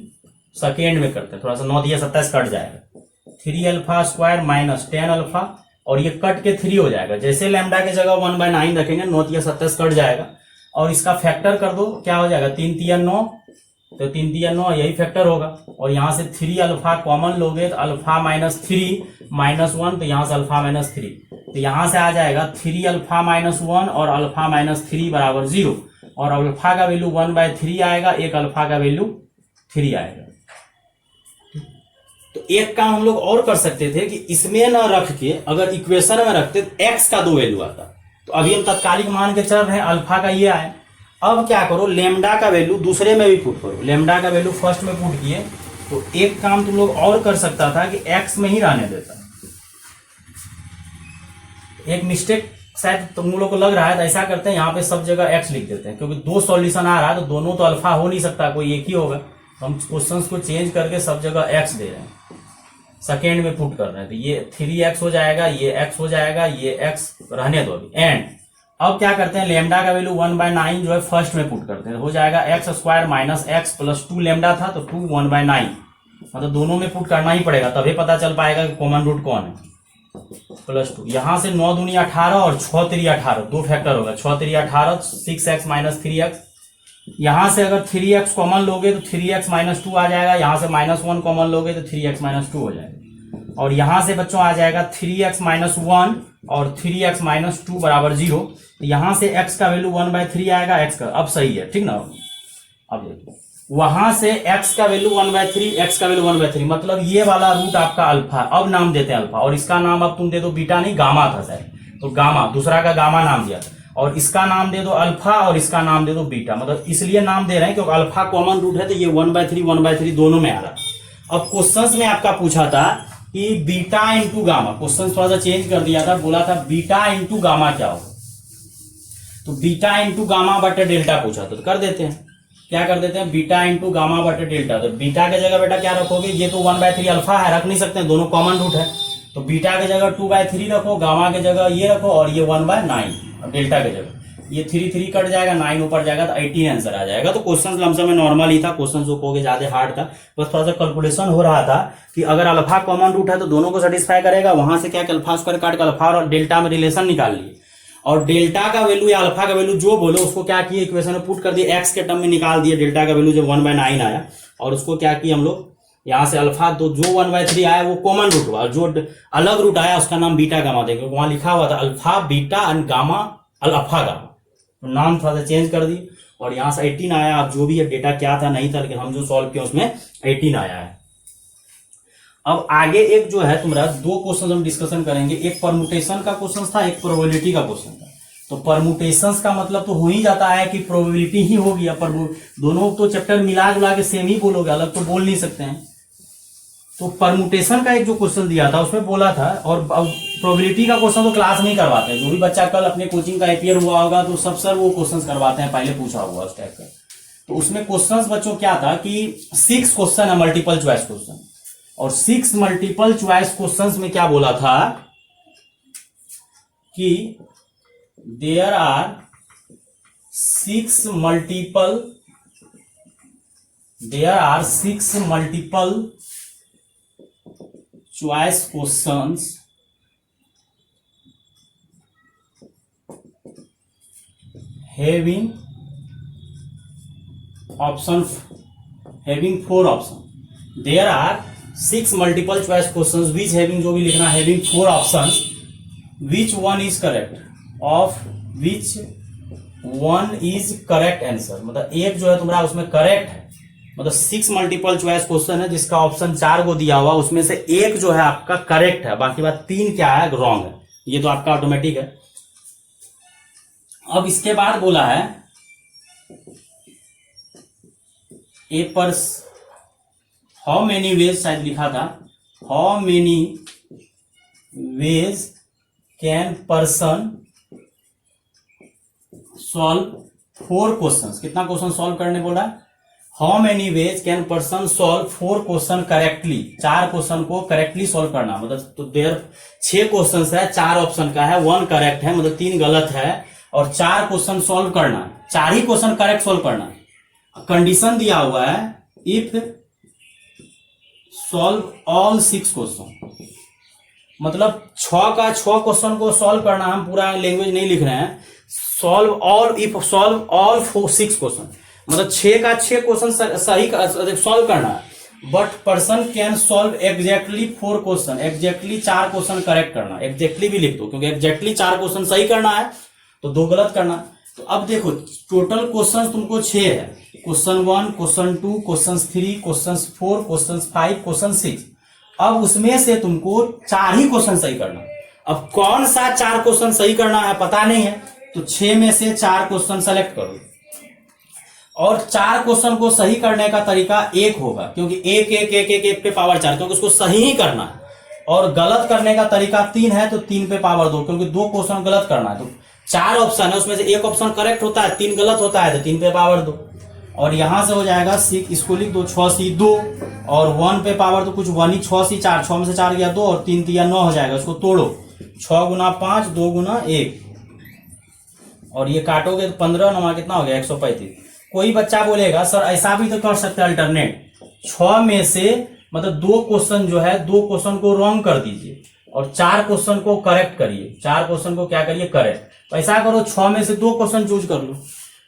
second में करते हैं, थोड़ा सा 9 दिया 27 कट जाएगा, 3 अल्फा स्क्वायर माइनस 10 अल्फा, और ये कट के 3 हो जाएगा। जैसे लेमडा की जगह 1/9 रखेंगे 9 दिया 27 कट जाएगा, और इसका फैक्टर कर दो, क्या हो जाएगा 3 तिया 9, तो 3 तिया 9 यही फैक्टर होगा। और यहां से 3 अल्फा कॉमन लोगे तो अल्फा माइनस 3 माइनस 1, तो यहां से अल्फा माइनस 3, तो यहां से आ जाएगा 3 अल्फा माइनस 1 और अल्फा माइनस 3 बराबर 0, और अल्फा का वैल्यू 1/3 आएगा, एक अल्फा का वैल्यू 3 आएगा। तो एक काम हम लोग और कर सकते थे कि इसमें ना रख के अगर इक्वेशन में रखते तो एक्स का 2 वैल्यू आता। तो अभी हम तत्कालिक मान के चल रहे हैं, अल्फा का ये आए। अब क्या करो, लेमडा का वैल्यू दूसरे में भी पुट करो। लेमडा का वैल्यू फर्स्ट में पुट किए, तो एक काम तुम लोग और कर सकता था कि एक्स में ही रहने देता। एक मिस्टेक शायद तुम लोग को लग रहा है, तो ऐसा करते हैं यहाँ पे सब जगह एक्स लिख देते हैं, क्योंकि 2 सॉल्यूशन आ रहा है तो दोनों तो अल्फा हो नहीं सकता, कोई एक ही होगा। हम क्वेश्चंस को चेंज करके सब जगह एक्स दे रहे हैं, सेकेंड में पुट कर रहे हैं। तो ये 3x हो जाएगा, ये x हो जाएगा, ये x रहने दो अभी। एंड अब क्या करते हैं, लेमडा का वैल्यू 1/9 जो है फर्स्ट में पुट करते हैं, हो जाएगा x square minus x plus 2 lambda था तो 2 1/9, मतलब दोनों में पुट करना ही पड़ेगा, तभी पता चल पाएगा कि कॉमन रूट कौन है। प्लस 2, यहां से 9 दूनी 18 और 6 3 18, 2 फैक्टर होगा, 6 3 18, 6x माइनस 3x। यहां से अगर 3x कॉमन लोगे तो 3x माइनस 2 आ जाएगा, यहां से -1 कॉमन लोगे तो 3x माइनस 2 हो जाएगा, और यहां से बच्चों आ जाएगा 3x माइनस 1 और 3x माइनस 2 बराबर 0। तो यहां से x का वैल्यू 1/3 आएगा, x का अब सही है, ठीक ना। अब देखिए वहां से x का वैल्यू 1/3, x का वैल्यू 1/3, मतलब ये वाला रूट आपका अल्फा। अब नाम देते हैं अल्फा, और इसका नाम अब तुम दे दो बीटा, नहीं गामा था शायद, तो गामा, दूसरा का गामा नाम दिया, और इसका नाम दे दो अल्फा और इसका नाम दे दो बीटा। मतलब इसलिए नाम दे रहे हैं क्योंकि अल्फा कॉमन रूट है, तो ये 1/3 दोनों में आ रहा है। अब क्वेश्चंस में आपका पूछा था कि बीटा इंटू गामा, क्वेश्चन थोड़ा सा चेंज कर दिया था, बोला था बीटा इंटू गामा क्या होगा, तो बीटा इंटू गामा बटे डेल्टा पूछा था, तो कर देते हैं, क्या कर देते हैं, बीटा इंटू गामा बटे डेल्टा। तो बीटा के जगह बेटा क्या रखोगे, ये तो 1/3 अल्फा है, रख नहीं सकते, दोनों कॉमन रूट है, तो बीटा के जगह 2/3 रखो, गामा के जगह ये रखो, और ये 1/9, और डेल्टा के जगह ये 3 कट जाएगा, 9 ऊपर जाएगा, तो 18 आंसर आ जाएगा। तो क्वेश्चन लमसम में नॉर्मल ही था, क्वेश्चन जो कहोगे ज्यादा हार्ड था, बस थोड़ा सा कैलकुलेशन हो रहा था कि अगर अल्फा कॉमन रूट है तो दोनों को सेटिस्फाई करेगा, वहां से क्या अल्फा स्क्वायर काट कर अल्फा और डेल्टा में रिलेशन निकाल लिए, और डेल्टा का वैल्यू या अल्फा का वैल्यू जो बोलो उसको क्या किए, इक्वेशन में पुट कर दिए, एक्स के टर्म में निकाल दिए, डेल्टा का वैल्यू जब 1/9 आया, और उसको क्या किया हम लोग, यहां से अल्फा, तो जो 1/3 आया वो कॉमन रूट हुआ, जो अलग रूट आया उसका नाम बीटा गामा देंगे, वहां लिखा हुआ था alpha beta and gamma alpha gamma, तो नाम थोड़ा सा चेंज कर दी, और यहां से 18 आया। अब जो भी है डेटा क्या था नहीं था, लेकिन हम जो सॉल्व किया उसमें 18 आया है। अब आगे एक जो है तुम्हारा 2 क्वेश्चन हम डिस्कशन करेंगे, एक परमुटेशन का क्वेश्चन था, एक प्रोबेबिलिटी का क्वेश्चन था। तो परमुटेशंस का मतलब तो हो ही जाता है कि प्रोबेबिलिटी ही होगी, पर दोनों तो चैप्टर मिला जुला के सेम ही बोलोगे, अलग तो बोल नहीं सकते हैं। तो परमुटेशन का एक जो क्वेश्चन दिया था उसमें बोला था, और प्रोबेबिलिटी का क्वेश्चन तो क्लास में ही करवाते हैं, जो भी बच्चा कल अपने कोचिंग का अपियर हुआ होगा तो सब सर वो क्वेश्चन करवाते हैं, पहले पूछा हुआ उस टाइप का। तो उसमें क्वेश्चन बच्चों क्या था कि 6 क्वेश्चन है, मल्टीपल चॉइस क्वेश्चन, और 6 मल्टीपल चॉइस क्वेश्चंस में क्या बोला था कि there are 6 multiple choice questions having 4 option. There are 6 multiple choice questions which having, जो भी लिखना, having 4 options, which one is correct, of which one is correct answer. मतलब एक जो है तुम्हारा उसमें करेक्ट है, मतलब 6 मल्टीपल चॉइस क्वेश्चन है जिसका ऑप्शन 4 को दिया हुआ, उसमें से एक जो है आपका करेक्ट है, बाकी बात 3 क्या है, रॉन्ग है। ये तो आपका ऑटोमेटिक है। अब इसके बाद बोला है ए पर हाउ मेनी वेज शायद लिखा था, how many ways can person solve 4 question. कितना क्वेश्चन सॉल्व करने बोला? How many ways can person solve 4 question correctly. 4 question को करेक्टली सॉल्व करना, मतलब तो देर 6 क्वेश्चन है, 4 ऑप्शन का है, 1 करेक्ट है, मतलब 3 गलत है, और 4 क्वेश्चन सॉल्व करना, 4 ही क्वेश्चन करेक्ट सॉल्व करना। कंडीशन दिया हुआ है इफ सॉल्व ऑल 6 क्वेश्चन, मतलब 6 का 6 क्वेश्चन को सॉल्व करना। हम पूरा लैंग्वेज नहीं लिख रहे हैं। Solve all, if solve all 6 question, मतलब 6 का 6 क्वेश्चन सही सॉल्व करना है। But person can solve exactly 4 question, exactly 4 question correct करना। एग्जैक्टली भी लिख दो, क्योंकि एग्जैक्टली 4 क्वेश्चन सही करना है तो 2 गलत करना। तो अब देखो टोटल क्वेश्चन तुमको 6 है। Question 1, question 2, question 3, question 4, question 5, question 6। अब उसमें से तुमको 4 ही क्वेश्चन सही करना। अब कौन सा 4 क्वेश्चन सही करना है पता नहीं है, तो 6 में से 4 क्वेश्चन सेलेक्ट करो, और 4 क्वेश्चन को सही करने का तरीका एक होगा, क्योंकि एक पे पावर 4, क्योंकि उसको सही ही करना है। और गलत करने का तरीका 3 है, तो 3 पे पावर 2, क्योंकि 2 क्वेश्चन गलत करना है। तो 4 ऑप्शन है, उसमें से एक ऑप्शन करेक्ट होता है, 3 गलत होता है, तो 3 पे पावर 2। और यहां से हो जाएगा 6, इसको लिख दो 6 सी 2, और 1 पे पावर तो कुछ 1 ही, 6 सी 4, 6 में से 4 गया 2, और 3 तिया 9 हो जाएगा। उसको तोड़ो, 6 गुना 5, 2 गुना 1, और ये काटोगे तो 15, 9 कितना हो गया 135। कोई बच्चा बोलेगा सर ऐसा भी तो कर सकते हैं अल्टरनेट, 6 में से मतलब 2 क्वेश्चन जो है 2 क्वेश्चन को रॉन्ग कर दीजिए और 4 क्वेश्चन को करेक्ट करिए। 4 क्वेश्चन को क्या करिए? करेक्ट। तो ऐसा करो 6 में से 2 क्वेश्चन चूज कर लो,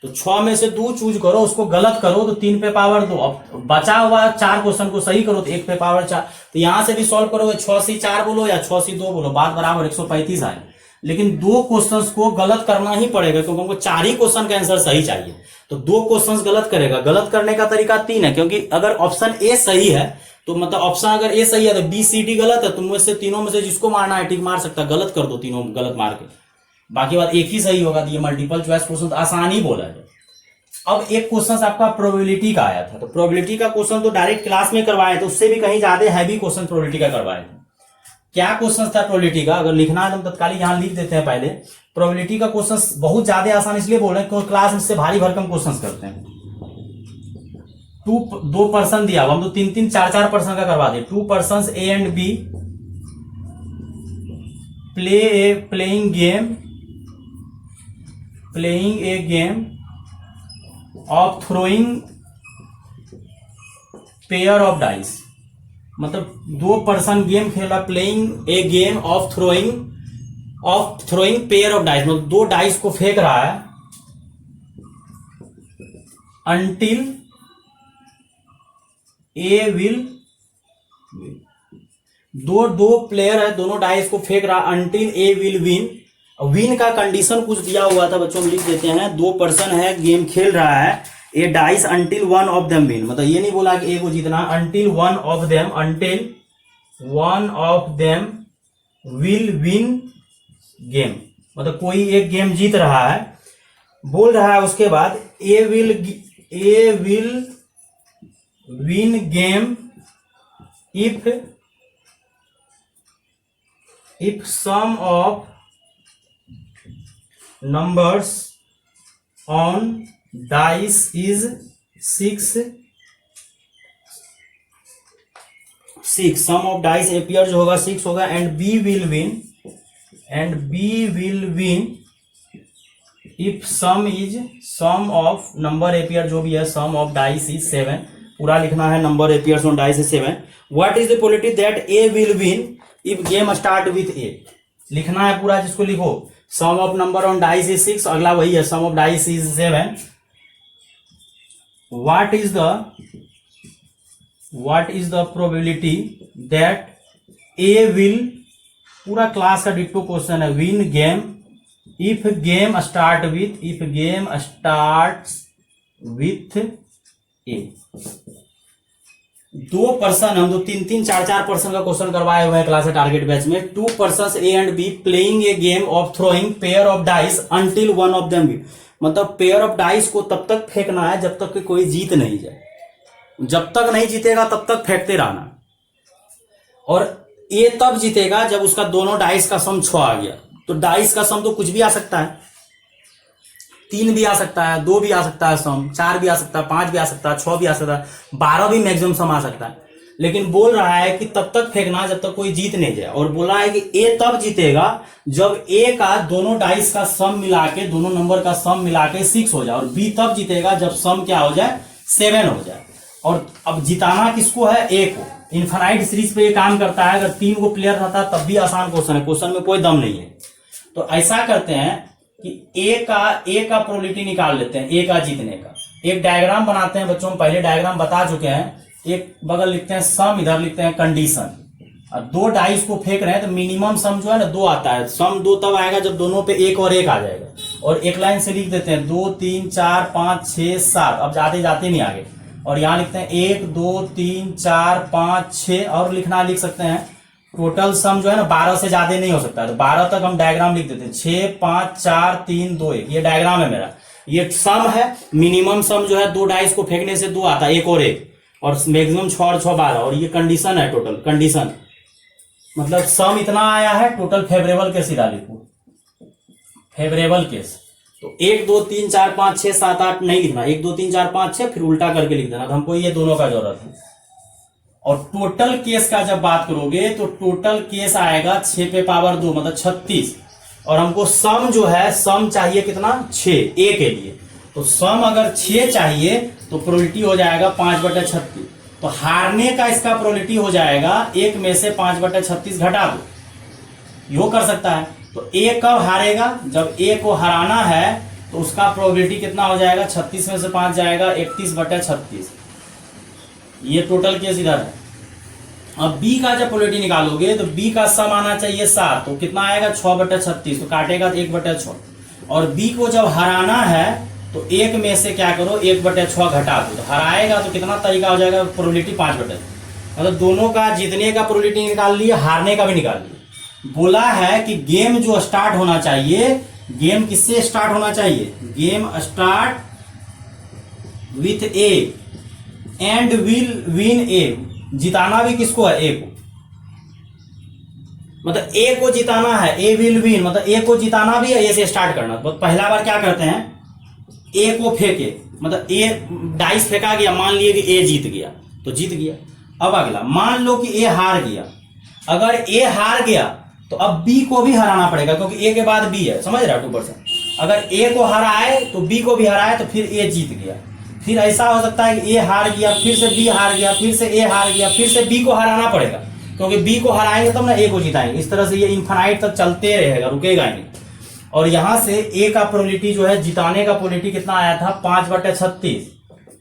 तो 6 में से 2 चूज करो, उसको गलत करो तो 3 पे पावर 2। अब बचा हुआ 4 क्वेश्चन को सही करो तो 1 पे पावर 4। तो यहां से भी सॉल्व करोगे 6 सी 4 बोलो या 6 सी 2 बोलो, बात बराबर 135 आए। लेकिन 2 क्वेश्चंस को गलत करना ही पड़ेगा, क्योंकि हमको 4 ही क्वेश्चन का आंसर सही चाहिए। तो 2 क्वेश्चंस गलत करेगा। गलत करने का तरीका 3 है, क्योंकि अगर ऑप्शन ए सही है तो मतलब ऑप्शन अगर ए सही है तो बी सी डी गलत है, तुम में से तीनों में से जिसको मारना है टिक मार सकता है, गलत कर दो, तीनों गलत मार के, बाकी बात एक ही सही होगा। तो ये मल्टीपल चॉइस क्वेश्चन आसान ही बोला है। अब एक क्वेश्चन आपका प्रोबेबिलिटी का आया था, तो प्रोबेबिलिटी का क्वेश्चन तो डायरेक्ट क्लास में करवाए थे, उससे भी कहीं ज्यादा हैवी क्वेश्चन प्रोबेबिलिटी का करवाए थे। क्या क्वेश्चन था प्रोबेबिलिटी का? अगर लिखना है तो तत्काल यहां लिख देते हैं पहले। प्रोबेबिलिटी का क्वेश्चन बहुत ज्यादा आसान इसलिए बोल रहे हैं क्योंकि क्लास इससे भारी भरकम क्वेश्चन करते हैं। 2 पर्सन दिया हुआ, हम तो 3-3, 4-4 पर्सन का करवा दे। 2 person A and be playing a game of throwing pair of dice, मतलब 2 पर्सन गेम खेल रहा, playing a game of throwing pair of dice, मतलब 2 डाइस को फेंक रहा है अंटिल ए विल, 2 प्लेयर है, दोनों डाइस को फेंक रहा until A will win. Win का कंडीशन कुछ दिया हुआ था बच्चों, लिख देते हैं। 2 पर्सन है, गेम खेल रहा है, a dice until one of them win, मतलब ये नहीं बोला कि ए को जीतना, until one of them will win game, मतलब कोई एक गेम जीत रहा है। बोल रहा है उसके बाद A will win game if sum of numbers on dice is 6, sum of dice appear जो होगा 6 होगा, and B will win if sum of number appear जो भी है sum of dice is 7, पूरा लिखना है number appears on dice is 7। what is the probability that A will win if game start with A, लिखना है पूरा, जिसको लिखो sum of number on dice is 6, अगला वही है sum of dice is 7। what is the probability that A will, पूरा class का डिट्टो क्वेश्चन है, win game if game starts with A। 2 person, हम तो 3-3, 4-4 पर्सन का क्वेश्चन करवाए हुए हैं क्लास टारगेट बैच में। 2 person A and be playing a game of throwing pair of dice until one of them win, मतलब pair of dice को तब तक फेंकना है जब तक कि कोई जीत नहीं जाए, जब तक नहीं जीतेगा तब तक फेंकते रहना। और ए तब जीतेगा जब उसका दोनों डाइस का सम 6 आ गया। तो डाइस का सम तो कुछ भी आ सकता है, 3 भी आ सकता है, 2 भी आ सकता है सम, 4 भी आ सकता है, 5 भी आ सकता है, 6 भी आ सकता है, 12 भी मैक्सिमम सम आ सकता है। लेकिन बोल रहा है कि तब तक फेंकना जब तक कोई जीत नहीं जाए, और बोला है कि ए तब जीतेगा जब ए का दोनों डाइस का सम मिला के, दोनों नंबर का सम मिला के 6 हो जाए, और बी तब जीतेगा जब सम क्या हो जाए 7 हो जाए। और अब जिताना किसको है, ए को। इनफाइनाइट सीरीज पे ये काम करता है। अगर 3 को प्लेयर रहता तब भी आसान क्वेश्चन है, क्वेश्चन में कोई दम नहीं है। तो ऐसा करते हैं कि ए का प्रोबेबिलिटी निकाल लेते हैं, ए का जीतने का। एक डायग्राम बनाते हैं बच्चों, पहले डायग्राम बता चुके हैं। एक बगल लिखते हैं सम, इधर लिखते हैं कंडीशन। और 2 डाइस को फेंक रहे हैं तो मिनिमम सम जो है ना 2 आता है। सम 2 तब आएगा जब दोनों पे 1 और 1 आ जाएगा। और एक लाइन से लिख देते हैं 2 3 4 5 6 7। अब जाते जाते नहीं आगे। और यहाँ लिखते हैं 1 2 3 4 5 6, और लिख सकते हैं टोटल सम जो है ना 12 से ज्यादा नहीं हो सकता है। तो 12 तक हम डायग्राम लिख देते हैं। 6 5 4 3 2 1, ये डायग्राम है मेरा। ये सम है, मिनिमम सम जो है 2 डाइस को फेंकने से 2 आता है, 1 और 1, और मैक्सिमम 6 और 6 12। और ये कंडीशन है, टोटल कंडीशन मतलब सम इतना आया है, टोटल फेवरेबल केस इधर लिखो, फेवरेबल केस। तो 1 2 3 4 5 6 7 8 नहीं लिखना, 1 2 3 4 5 6 फिर उल्टा करके लिख देना। तो हमको ये दोनों का जरूरत है। और टोटल केस का जब बात करोगे तो टोटल केस आएगा 6 पे पावर 2 मतलब 36। और हमको सम जो है, सम चाहिए कितना 6 ए के लिए। तो सम अगर 6 चाहिए तो प्रोबेबिलिटी हो जाएगा 5/36। तो हारने का इसका प्रोबेबिलिटी हो जाएगा 1 में से 5/36 घटा दो, यो कर सकता है। तो ए कब हारेगा, जब ए को हराना है तो उसका प्रोबेबिलिटी कितना हो जाएगा, 36 में से 5 जाएगा 31/36। ये टोटल केस इधर है। अब बी का जब प्रोबेबिलिटी निकालोगे तो बी का सम आना चाहिए 7, तो कितना आएगा 6/36, तो काटेगा 1/6। और बी को जब हराना है तो 1 में से क्या करो 1/6 घटा दो, तो हराएगा तो कितना तरीका हो जाएगा, प्रोबेबिलिटी 5/6। मतलब दोनों का जीतने का प्रोबेबिलिटी निकाल लिया, हारने का भी निकाल लिया। बोला है कि गेम जो स्टार्ट होना चाहिए, गेम किससे स्टार्ट होना चाहिए, game start with A and will win A. जिताना भी किसको है, ए को। मतलब ए को जिताना है, ए विल विन, मतलब ए को जिताना भी है, ए से स्टार्ट करना। तो पहला बार क्या करते हैं, ए को फेंके, मतलब ए डाइस फेंका गया, मान लिए कि ए जीत गया तो जीत गया। अब अगला मान लो कि ए हार गया। अगर ए हार गया तो अब बी को भी हराना पड़ेगा, क्योंकि ए के बाद बी है, समझ रहा 2%। अगर ए को हराए तो बी को भी हराए तो फिर ए जीत गया। फिर ऐसा हो सकता है कि ए हार गया, फिर से बी हार गया, फिर से ए हार गया, फिर से बी को हराना पड़ेगा, क्योंकि बी को हराएंगे तब ना ए को जिताएंगे। इस तरह से ये इनफाइनाइट तक चलते रहेगा, रुकेगा नहीं। और यहां से ए का प्रोबेबिलिटी जो है, जिताने का प्रोबेबिलिटी कितना आया था 5/36,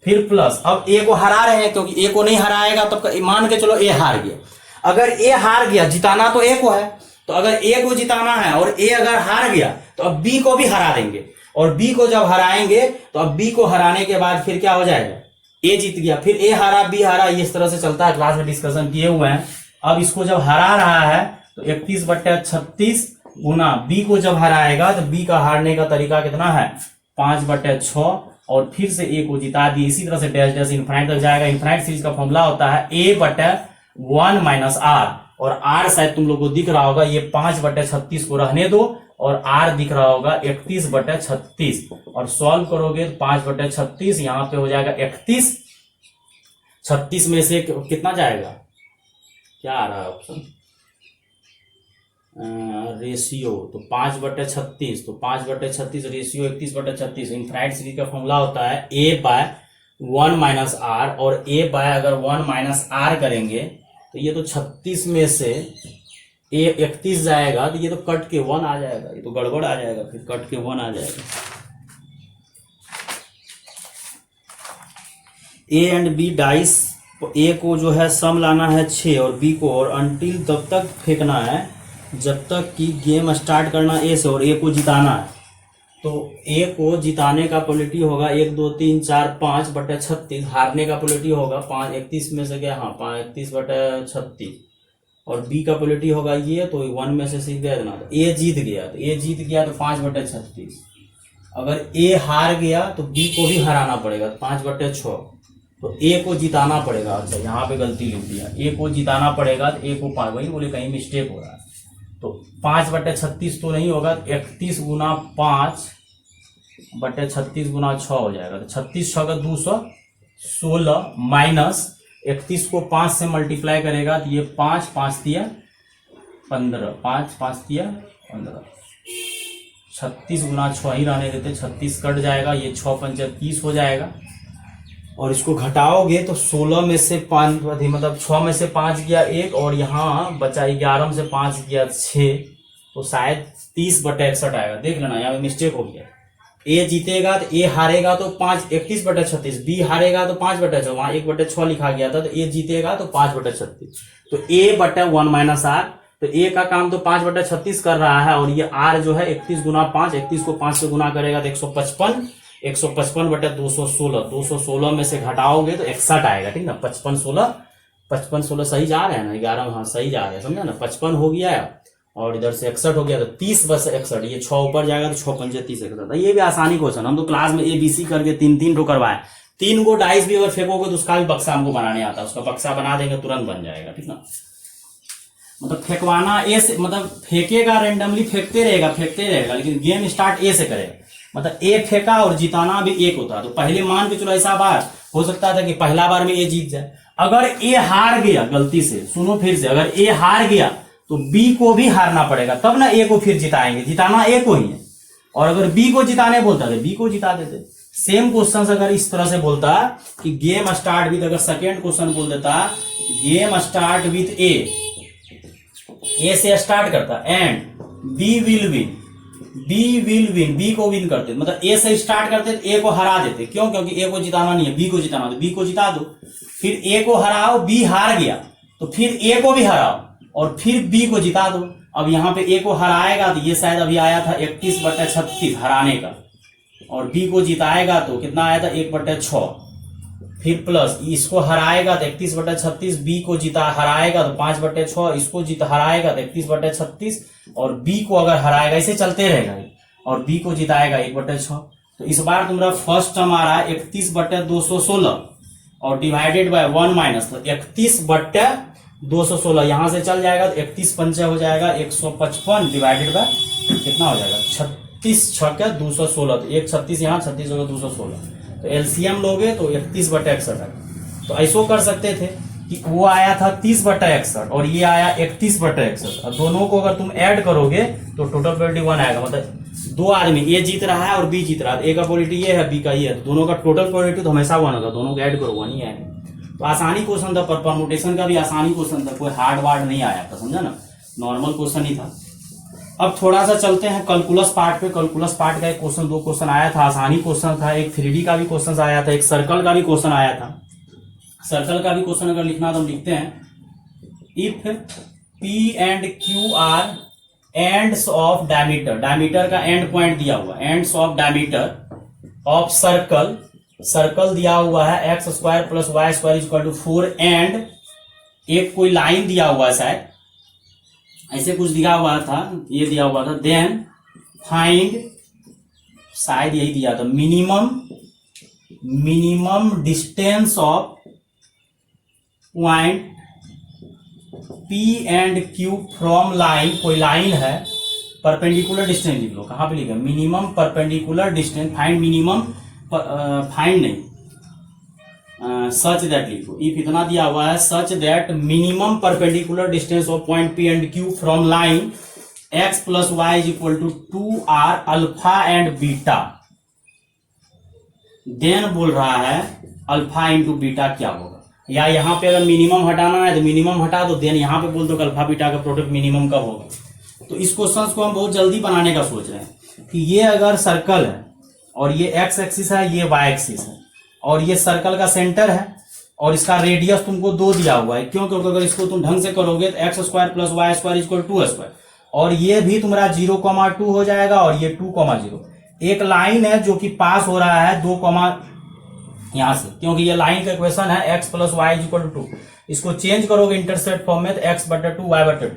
फिर प्लस। अब ए को हरा रहे हैं, क्योंकि ए को नहीं हराएगा तब मान के चलो ए हार गया। अगर ए हार गया, जिताना तो ए को है, तो अगर ए को जिताना है और ए अगर हार गया तो अब बी को भी हरा देंगे। और बी को जब हराएंगे तो अब बी को हराने के बाद फिर क्या हो जाएगा, ए जीत गया, फिर ए हारा बी हारा, इस तरह से चलता है। क्लास में डिस्कशन किए हुए हैं। अब इसको जब हरा रहा है तो 31/36 गुना बी को जब हराएगा तो बी का हारने का तरीका कितना है 5/6, और फिर से ए को जिता दिए। इसी तरह से डैश डैश इनफाइनाइट तक जाएगा। इनफाइनाइट सीरीज का फॉर्मूला होता है a/1 - r, और r शायद तुम लोग को दिख रहा होगा, ये 5/36 को रहने दो, और r दिख रहा होगा 31/36। और सॉल्व करोगे तो 5/36 यहाँ पे हो जाएगा 31। 36 में से कितना जाएगा, क्या आ रहा है ऑप्शन, रेशियो, तो 5/36, तो 5/36 रेशियो 31/36। इनफाइनाइट सीरीज का फॉर्मूला होता है a/1 - r, और a बाय अगर 1 - r करेंगे तो ये तो 36 में से ए 31 जाएगा, तो ये तो कट के 1 आ जाएगा, ये तो गड़बड़ आ जाएगा, फिर कट के 1 आ जाएगा। ए एंड बी डाइस, ए को जो है सम लाना है 6 और बी को, और अंटिल तब तक फेंकना है जब तक कि गेम स्टार्ट करना ए से और ए को जिताना है। तो ए को जिताने का प्रोबेबिलिटी होगा 1 2 3 4 5/36, हारने का प्रोबेबिलिटी होगा 31 में से क्या, हाँ 31/36, और बी का प्रोबेबिलिटी होगा ये, तो 1 में से सीख गया ना, तो ए जीत गया, तो ए जीत गया तो 5/36। अगर ए हार गया तो बी को भी हराना पड़ेगा, 5/6। तो ए को जिताना पड़ेगा। अच्छा यहाँ पे गलती लिख दिया, ए को जिताना पड़ेगा तो ए को 5, वही बोले कहीं मिस्टेक हो रहा है। तो 5/36 तो नहीं होगा, 31 गुना 5/36 गुना 6 हो जाएगा। तो 36 6 का 216 माइनस 31 को 5 से मल्टीप्लाई करेगा तो ये 5 5 दिया 15, 5 5 दिया 15, 36 गुना 6 ही रहने देते, 36 कट जाएगा, ये 6 पंचे 30 हो जाएगा। और इसको घटाओगे तो 16 में से 5 मतलब 6 में से 5 गया 1, और यहाँ बचा 11 में से 5 गया 6, तो शायद 30/61 आएगा। देख लेना यहाँ पे मिस्टेक हो गया। ए जीतेगा तो ए हारेगा तो 31/36, बी हारेगा तो 5/6, वहां 1/6 लिखा गया था, तो ए जीतेगा तो 5/36। तो A/1 माइनस आर, तो ए का काम तो 5/36 कर रहा है, और ये आर जो है 31 गुना 5, 31 को 5 से गुना करेगा तो 155, 155/216, 216 में से घटाओगे तो 61 आएगा। ठीक ना, 55 16 सही जा रहे हैं ना, 11 हाँ सही जा रहे हैं, समझा ना। 55 हो गया है और इधर से 61 हो गया, तो 30/61, ये 6 ऊपर जाएगा तो 6 पंजे 30 61। ये भी आसानी क्वेश्चन, हम तो क्लास में ABC करके 3 ठो करवाए। 3 गो डाइस भी अगर फेंकोगे तो उसका भी बक्सा हमको बनाने आता है, उसका बक्सा बना देंगे तुरंत बन जाएगा। ठीक ना, मतलब फेंकवाना ए से, मतलब फेंकेगा रेंडमली, फेंकते रहेगा, लेकिन गेम स्टार्ट ए से करेगा। मतलब ए फेंका और जिताना भी एक होता है। तो पहले मान के चलो ऐसा बार हो सकता था कि पहला बार में ए जीत जाए। अगर ए हार गया गलती से, सुनो फिर से, अगर ए हार गया तो बी को भी हारना पड़ेगा, तब ना ए को फिर जिताएंगे, जिताना ए को ही है। और अगर बी को जिताने बोलता तो बी को जिता देते। सेम क्वेश्चन अगर इस तरह से बोलता कि गेम स्टार्ट विद, अगर सेकेंड क्वेश्चन बोल देता गेम स्टार्ट विद ए से स्टार्ट करता and b will win, b को विन करते, मतलब ए से स्टार्ट करते ए को हरा देते। क्यों? क्योंकि ए को जिताना नहीं है, बी को जिताना, तो बी को जिता दो। फिर ए को हराओ, बी हार गया तो फिर ए को भी हराओ और फिर बी को जिता दो। अब यहाँ पे ए को हराएगा तो ये शायद अभी आया था 31/36 हराने का, और बी को जिताएगा तो कितना आया था 1/6, फिर प्लस इसको हराएगा तो 31/36, बी को जिता हराएगा तो 5/6, इसको हराएगा तो 31/36, और बी को अगर हराएगा, इसे चलते रहेगा, और बी को जिताएगा 1/6। तो इस बार तुम्हारा फर्स्ट टर्म आ रहा है 31/216 और डिवाइडेड बाय 1 माइनस, तो 31/216 यहां से चल जाएगा तो 31 पंचे हो जाएगा 155 डिवाइडेड बाय कितना हो जाएगा 36 6 216, तो 1 36 यहाँ 36 होगा 216, तो एलसीएम लोगे तो 31/61 है। तो ऐसो कर सकते थे कि वो आया था 30/61 और ये आया 31/61, और दोनों को अगर तुम ऐड करोगे तो टोटल प्रोबेबिलिटी 1 आएगा। मतलब दो आदमी, ए जीत रहा है और बी जीत रहा है, ए का प्रोबेबिलिटी ये है, बी का ये है, दोनों का टोटल प्रोबेबिलिटी तो हमेशा 1 होगा, दोनों को ऐड करो 1 ही आएगा। तो आसानी क्वेश्चन था, पर परमुटेशन का भी आसानी क्वेश्चन था, कोई हार्ड वार्ड नहीं आया था, समझा ना, नॉर्मल क्वेश्चन ही था। अब थोड़ा सा चलते हैं कैलकुलस पार्ट पे। कैलकुलस पार्ट का एक क्वेश्चन, 2 क्वेश्चन आया था, आसानी क्वेश्चन था, एक 3D का भी क्वेश्चन आया था, एक सर्कल का भी क्वेश्चन आया था। सर्कल का भी क्वेश्चन अगर लिखना तो हम लिखते हैं, if P and Q are ends of diameter, diameter का एंड पॉइंट दिया हुआ, ends of diameter of circle, circle दिया हुआ है x² + y² = 4, एंड एक कोई लाइन दिया हुआ है, शायद ऐसे कुछ दिया हुआ था, ये दिया हुआ था, देन फाइंड, शायद यही दिया था, minimum distance of point P and Q from line, कोई लाइन है, परपेंडिकुलर डिस्टेंस लिख लो, कहां पे लिखा, minimum perpendicular distance, find minimum, find नहीं, सच दैट लिखो, इफ इतना दिया हुआ है, such that minimum perpendicular distance of point P and Q from line x + y = 2r alpha and beta, then बोल रहा है अल्फा इंटू बीटा क्या होगा, या यहां पे अगर मिनिमम हटाना है तो मिनिमम हटा दो, देन यहां पे बोल दो अल्फा बीटा का प्रोडक्ट मिनिमम कब होगा। तो इस क्वेश्चन को हम बहुत जल्दी बनाने का सोच रहे हैं कि ये अगर सर्कल है और ये x एक्सिस है, ये y एक्सिस है, और ये सर्कल का सेंटर है, और इसका रेडियस तुमको 2 दिया हुआ है, क्यों? क्योंकि अगर इसको तुम ढंग से करोगे तो x² + y² = 2² और ये भी तुम्हारा 0,2 हो जाएगा और ये 2,0। एक लाइन है जो कि पास हो रहा है 2, यहां से, क्योंकि ये लाइन का इक्वेशन है x + y = 2, इसको चेंज करोगे इंटरसेप्ट फॉर्म में तो x/2 y/2।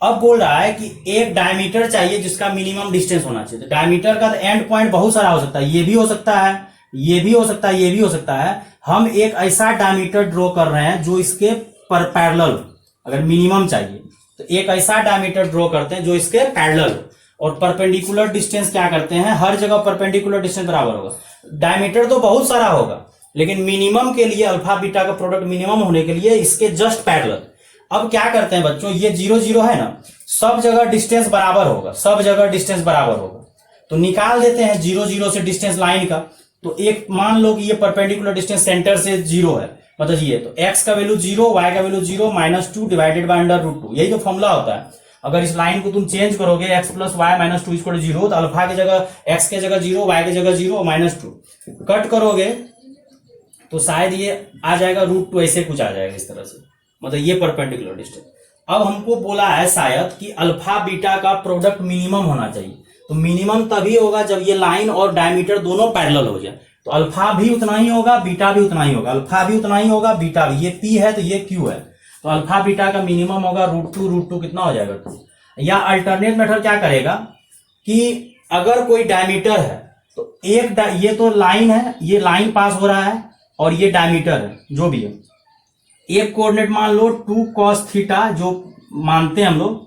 अब बोल रहा है कि एक डायमीटर चाहिए जिसका मिनिमम डिस्टेंस होना चाहिए। तो डायमीटर का एंड पॉइंट बहुत सारा हो सकता है, ये भी हो सकता है, ये भी हो सकता है, ये भी हो सकता है। हम एक ऐसा डायमीटर ड्रॉ कर रहे हैं जो इसके पर पैरेलल, अगर मिनिमम चाहिए तो एक ऐसा डायमीटर ड्रॉ करते हैं जो इसके पैरेलल, और परपेंडिकुलर डिस्टेंस क्या करते हैं, हर जगह परपेंडिकुलर डिस्टेंस बराबर होगा। डायमीटर तो बहुत सारा होगा, लेकिन मिनिमम के लिए, अल्फा बीटा का प्रोडक्ट मिनिमम होने के लिए इसके जस्ट पैरेलल। अब क्या करते हैं बच्चों, ये 0 0 है ना, सब जगह डिस्टेंस बराबर होगा, सब जगह डिस्टेंस बराबर होगा, तो निकाल देते हैं 0 0 से डिस्टेंस लाइन का। तो एक मान लो कि ये परपेंडिकुलर डिस्टेंस सेंटर से 0 है, मतलब ये तो x का वैल्यू 0, y का वैल्यू 0 -2 डिवाइडेड बाय √2, यही तो फॉर्मूला होता है। अगर इस लाइन को तुम चेंज करोगे x + y - 2 = 0, तो अल्फा की जगह x के जगह 0, y की जगह 0 -2 कट करोगे तो शायद ये आ जाएगा √2, ऐसे कुछ आ जाएगा इस तरह से, मतलब ये परपेंडिकुलर डिस्टेंस। अब हमको बोला है शायद कि अल्फा बीटा का प्रोडक्ट मिनिमम होना चाहिए, तो मिनिमम तभी होगा जब ये लाइन और डायमीटर दोनों पैरेलल हो जाए। तो अल्फा भी उतना ही होगा, बीटा भी उतना ही होगा, अल्फा भी उतना ही होगा, बीटा भी। ये p है तो ये q है, तो अल्फा बीटा का मिनिमम होगा √2 कितना हो जाएगा 2। या अल्टरनेट मेथड क्या करेगा कि अगर कोई डायमीटर है तो ये तो लाइन है, ये लाइन पास हो रहा है और ये डायमीटर है, जो भी है, एक कोऑर्डिनेट मान लो 2 cos थीटा जो मानते हैं हम लोग,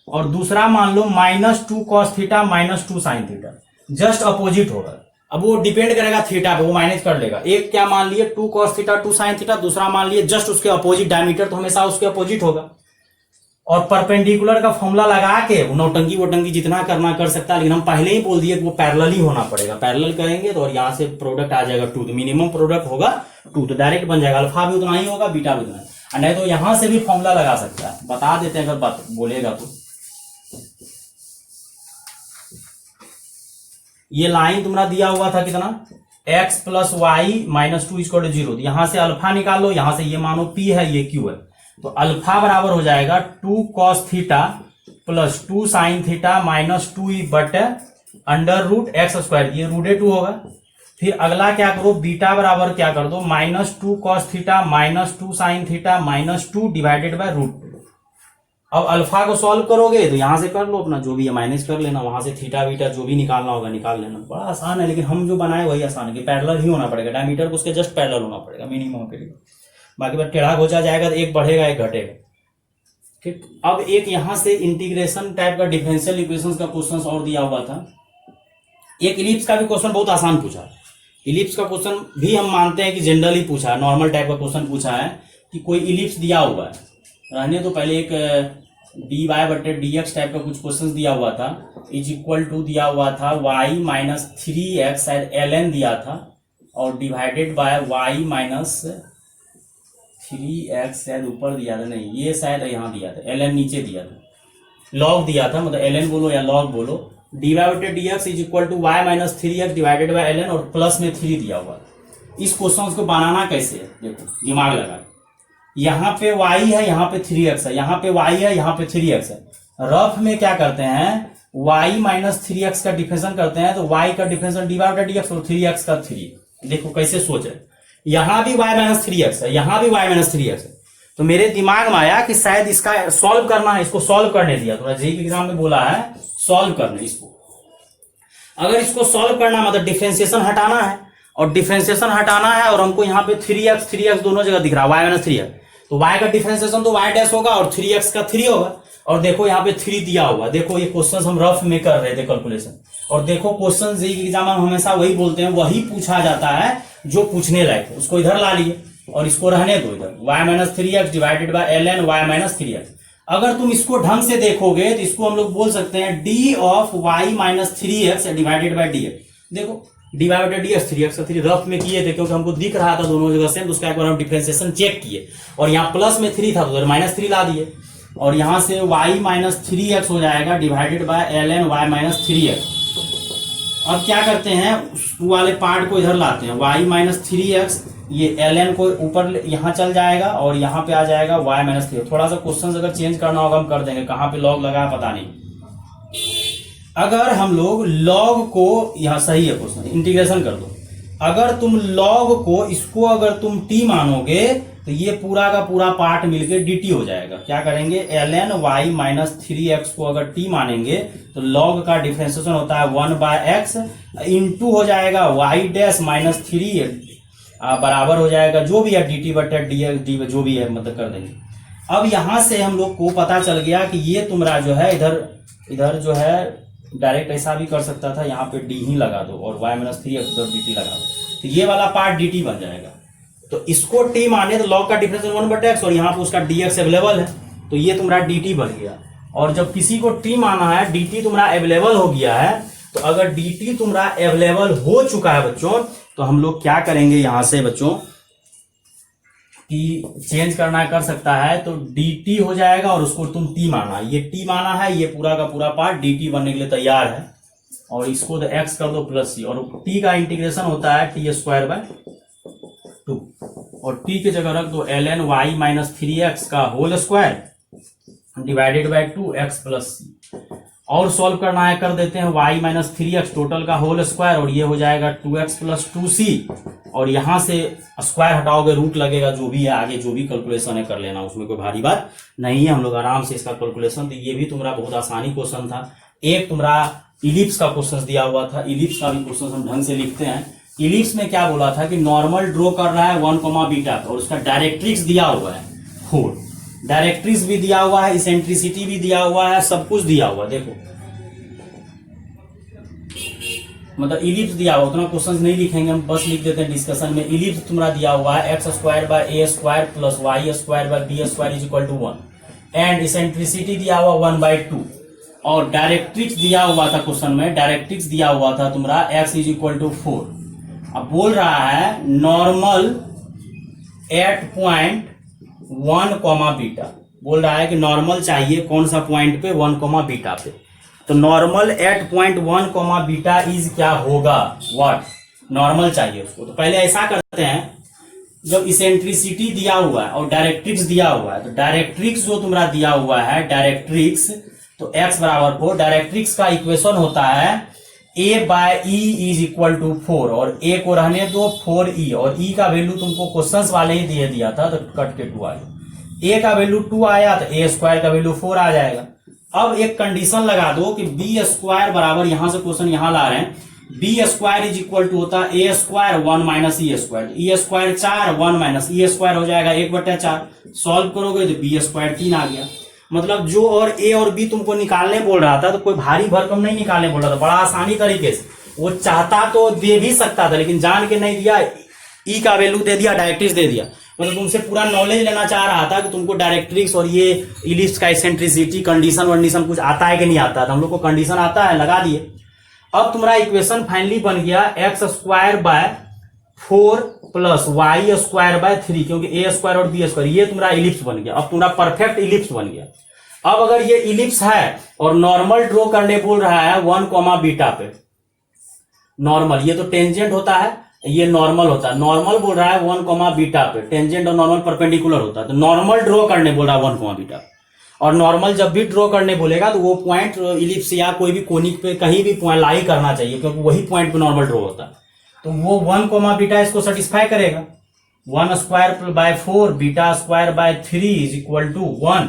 और दूसरा मान लो -2 cos theta -2 sin theta, just opposite होगा। अब वो डिपेंड करेगा थीटा पे, वो माइनस कर लेगा। एक क्या मान लिए 2 cos थीटा 2 sin थीटा, दूसरा मान लिए जस्ट उसके अपोजिट, डायमीटर तो हमेशा उसके अपोजिट होगा। और परपेंडिकुलर का फॉर्मूला लगा के नौटंकी वोटंकी जितना करना कर सकता है, लेकिन हम पहले ही बोल दिए कि वो पैरेलल ही होना पड़ेगा। पैरेलल करेंगे तो और यहाँ से प्रोडक्ट आ जाएगा 2, तो मिनिमम प्रोडक्ट होगा 2, तो डायरेक्ट बन जाएगा अल्फा भी उतना ही होगा, बीटा भी उतना ही। नहीं तो यहां से भी फॉर्मूला लगा सकता है, बता देते हैं अगर बात बोलेगा तो। ये लाइन तुम्हारा दिया हुआ था कितना, x + y - 2 = 0, यहां से अल्फा निकाल लो, यहां से ये मानो p है, ये q है, तो अल्फा बराबर हो जाएगा 2 cos थीटा + 2 sin थीटा -2 बटे √x², ये √2 होगा। फिर अगला क्या करो, बीटा बराबर क्या कर दो, -2 cos theta -2 sin theta -2 divided by √2। अब अल्फा को सॉल्व करोगे तो यहां से कर लो अपना, जो भी है माइनस कर लेना, वहां से थीटा बीटा जो भी निकालना होगा निकाल लेना, बड़ा आसान है। लेकिन हम जो बनाए वही आसान है कि पैरेलल ही होना पड़ेगा, डायमीटर को उसके जस्ट पैरेलल होना पड़ेगा मिनिमम के लिए। बाकी बार टेढ़ा घोचा जाएगा तो एक बढ़ेगा एक घटेगा। ठीक, अब एक यहां से इंटीग्रेशन टाइप का डिफरेंशियल इक्वेशंस का क्वेश्चन और दिया हुआ था। एक इलिप्स का भी क्वेश्चन बहुत आसान पूछा। इलिप्स का क्वेश्चन भी हम मानते हैं कि जनरली पूछा है, नॉर्मल टाइप का क्वेश्चन पूछा है कि कोई इलिप्स दिया हुआ है, रहने तो पहले एक dy/dx टाइप का कुछ क्वेश्चन दिया हुआ था, = दिया हुआ था y - 3x, शायद ln दिया था, और डिवाइडेड बाय y - 3x शायद ऊपर दिया था, नहीं ये शायद यहाँ दिया था, ln नीचे दिया था, log दिया था, मतलब ln बोलो या log बोलो, dy/dx = y - 3x divided by ln, और प्लस में 3 दिया हुआ। इस क्वेश्चन को बनाना कैसे है, देखो दिमाग लगा, यहाँ पे y है, यहाँ पे 3x है, यहाँ पे y है, यहाँ पे 3x है। रफ में क्या करते हैं, y - 3x का डिफरेंशियल करते हैं, तो y का डिफरेंशियल dy/dx और 3x का 3। देखो कैसे सोच है, यहाँ भी y - 3x है, यहाँ भी y - 3x है, तो मेरे दिमाग में आया कि शायद इसका सॉल्व करना है, इसको सॉल्व करने दिया, थोड़ा जेईई के एग्जाम में बोला है सॉल्व करने इसको। अगर इसको सॉल्व करना मतलब डिफरेंशिएशन हटाना है, और डिफरेंशिएशन हटाना है और हमको यहाँ पे 3x दोनों जगह दिख रहा है, y - 3x, तो y का डिफरेंशिएशन तो y डैश होगा और 3x का 3 होगा। और देखो यहाँ पे 3 दिया हुआ, देखो ये क्वेश्चन हम रफ में कर रहे थे कैलकुलेशन, और देखो क्वेश्चन जेईई के एग्जाम में हमेशा वही बोलते हैं, वही पूछा जाता है जो पूछने लायक है, उसको इधर ला लिए और इसको रहने दो इधर, y - 3x divided by ln y - 3x। अगर तुम इसको ढंग से देखोगे तो इसको हम लोग बोल सकते हैं d of y - 3x divided by dx। देखो dy/dx 3x का 3 रफ में किए थे क्योंकि हमको दिख रहा था दोनों जगह सेम, तो उसका एक बार हम डिफरेंशिएशन चेक किए, और यहाँ प्लस में 3 था तो उधर -3 ला दिए, और यहाँ से y - 3x हो जाएगा divided by ln y - 3x। अब क्या करते हैं, उस वाले पार्ट को इधर लाते हैं, y - 3x, ये ln को ऊपर यहाँ चल जाएगा और यहाँ पे आ जाएगा y - 3। थोड़ा सा क्वेश्चन अगर चेंज करना होगा हम कर देंगे, कहाँ पे लॉग लगा पता नहीं। अगर हम लोग लॉग को, यहाँ सही है क्वेश्चन, इंटीग्रेशन कर दो, अगर तुम लॉग को इसको अगर तुम t मानोगे तो ये पूरा का पूरा पार्ट मिलके dt हो जाएगा। क्या करेंगे, ln y - 3x को अगर t मानेंगे तो log का डिफरेंशिएशन होता है 1/x, इंटू हो जाएगा y डैश -3 बराबर हो जाएगा जो भी है dt बटे डी जो भी है मतलब कर देंगे। अब यहां से हम लोग को पता चल गया कि ये तुम्हारा जो है इधर जो है डायरेक्ट ऐसा भी कर सकता था, यहाँ पे डी ही लगा दो और y माइनस 3x dt लगा दो, तो ये वाला पार्ट dt बन जाएगा। तो इसको t माने तो log का डिफरेंस 1/x और यहाँ पे उसका dx अवेलेबल है, तो ये तुम्हारा dt बन गया। और जब किसी को t माना है, dt तुम्हारा अवेलेबल हो गया है, तो अगर dt तुम्हारा अवेलेबल हो चुका है बच्चों, तो हम लोग क्या करेंगे यहाँ से बच्चों कि चेंज करना कर सकता है, तो dt हो जाएगा और उसको तुम t माना, ये t माना है, ये पूरा का पूरा पार्ट dt बनने के लिए तैयार है। और इसको तो x कर दो प्लस c, और t का इंटीग्रेशन होता है t² 2, और t की जगह रख दो ln y माइनस 3x का whole square divided by 2x plus c। और सॉल्व करना है कर देते हैं y माइनस 3x टोटल का होल स्क्वायर, और ये हो जाएगा 2x प्लस 2c, और यहां से स्क्वायर हटाओगे रूट लगेगा, जो भी है आगे जो भी कैलकुलेशन है कर लेना, उसमें कोई भारी बात नहीं है, हम लोग आराम से इसका कैलकुलेशन। तो ये भी तुम्हारा बहुत आसानी क्वेश्चन था। एक तुम्हारा इलिप्स का क्वेश्चन दिया हुआ था, इलिप्स का भी क्वेश्चन हम ढंग से लिखते हैं। इलिप्स में क्या बोला था कि नॉर्मल ड्रॉ कर रहा है 1, बीटा और उसका डायरेक्ट्रिक्स दिया हुआ है 4, डायरेक्ट्रिक्स भी दिया हुआ है, इसेंट्रिसिटी भी दिया हुआ है, सब कुछ दिया हुआ है। देखो मतलब इलिप्स दिया हुआ, उतना क्वेश्चन नहीं लिखेंगे हम, बस लिख देते हैं डिस्कशन में। इलिप्स तुम्हारा दिया हुआ है x² by a² plus y² by b² is equal to 1, and eccentricity दिया हुआ 1/2, और डायरेक्ट्रिक्स दिया हुआ था क्वेश्चन में, डायरेक्ट्रिक्स दिया हुआ था तुम्हारा x इज इक्वल टू 4। अब बोल रहा है नॉर्मल एट पॉइंट 1, बीटा, बोल रहा है कि नॉर्मल चाहिए कौन सा पॉइंट पे, 1, बीटा पे। तो normal at point 1, beta is क्या होगा, व्हाट, नॉर्मल चाहिए उसको। तो पहले ऐसा करते हैं, जब इसेंट्रिसिटी दिया हुआ है और डायरेक्ट्रिक्स दिया हुआ है, तो डायरेक्ट्रिक्स जो तुम्हारा दिया हुआ है डायरेक्ट्रिक्स, तो x बराबर 4, डायरेक्ट्रिक्स का इक्वेशन होता है a by e is equal to 4, और a को रहने दो 4e, और e का वैल्यू तुमको क्वेश्चंस वाले ही दे दिया था, तो कट के 2 आया। a का वैल्यू 2 आया तो a² का वैल्यू 4 आ जाएगा। अब एक कंडीशन लगा दो कि b² बराबर, यहां से क्वेश्चन यहां ला रहे हैं, b² इज इक्वल टू होता है a² 1 minus e², e² 4, 1 minus e² हो जाएगा 1/4। सॉल्व करोगे तो b² 3 आ गया। मतलब जो और a और b तुमको निकालने बोल रहा था, तो कोई भारी भरकम नहीं निकालने बोल रहा था, बड़ा आसानी तरीके से। वो चाहता तो दे भी सकता था, लेकिन जान के नहीं दिया, e का वैल्यू दे दिया, डायरेक्ट्रिक्स दे दिया। मतलब तुमसे पूरा नॉलेज लेना चाह रहा था कि तुमको डायरेक्ट्रिक्स और ये इलिप्स का इसेंट्रिसिटी कंडीशन वंडीशन कुछ आता है कि नहीं आता है। हम लोग को कंडीशन आता है, लगा दिए। अब तुम्हारा इक्वेशन फाइनली बन गया x² bye 4 plus y² bye 3, क्योंकि a² और b², ये तुम्हारा इलिप्स बन गया। अब तुम्हारा परफेक्ट इलिप्स बन गया। अब अगर ये इलिप्स है और नॉर्मल ड्रॉ करने बोल रहा है 1, बीटा पे, नॉर्मल, ये तो टेंजेंट होता है, ये नॉर्मल होता है, नॉर्मल बोल रहा है 1, बीटा पे, टेंजेंट और नॉर्मल परपेंडिकुलर होता है, तो नॉर्मल ड्रॉ करने बोल रहा है 1, बीटा। और नॉर्मल जब भी ड्रॉ करने बोलेगा तो वो पॉइंट इलिप्स या कोई भी कोनिक पे कहीं भी पॉइंट लाई करना चाहिए, क्योंकि वही पॉइंट पे नॉर्मल ड्रॉ होता है। तो वो 1, बीटा इसको सेटिस्फाई करेगा। 1² by 4 beta by 3 is equal to 1।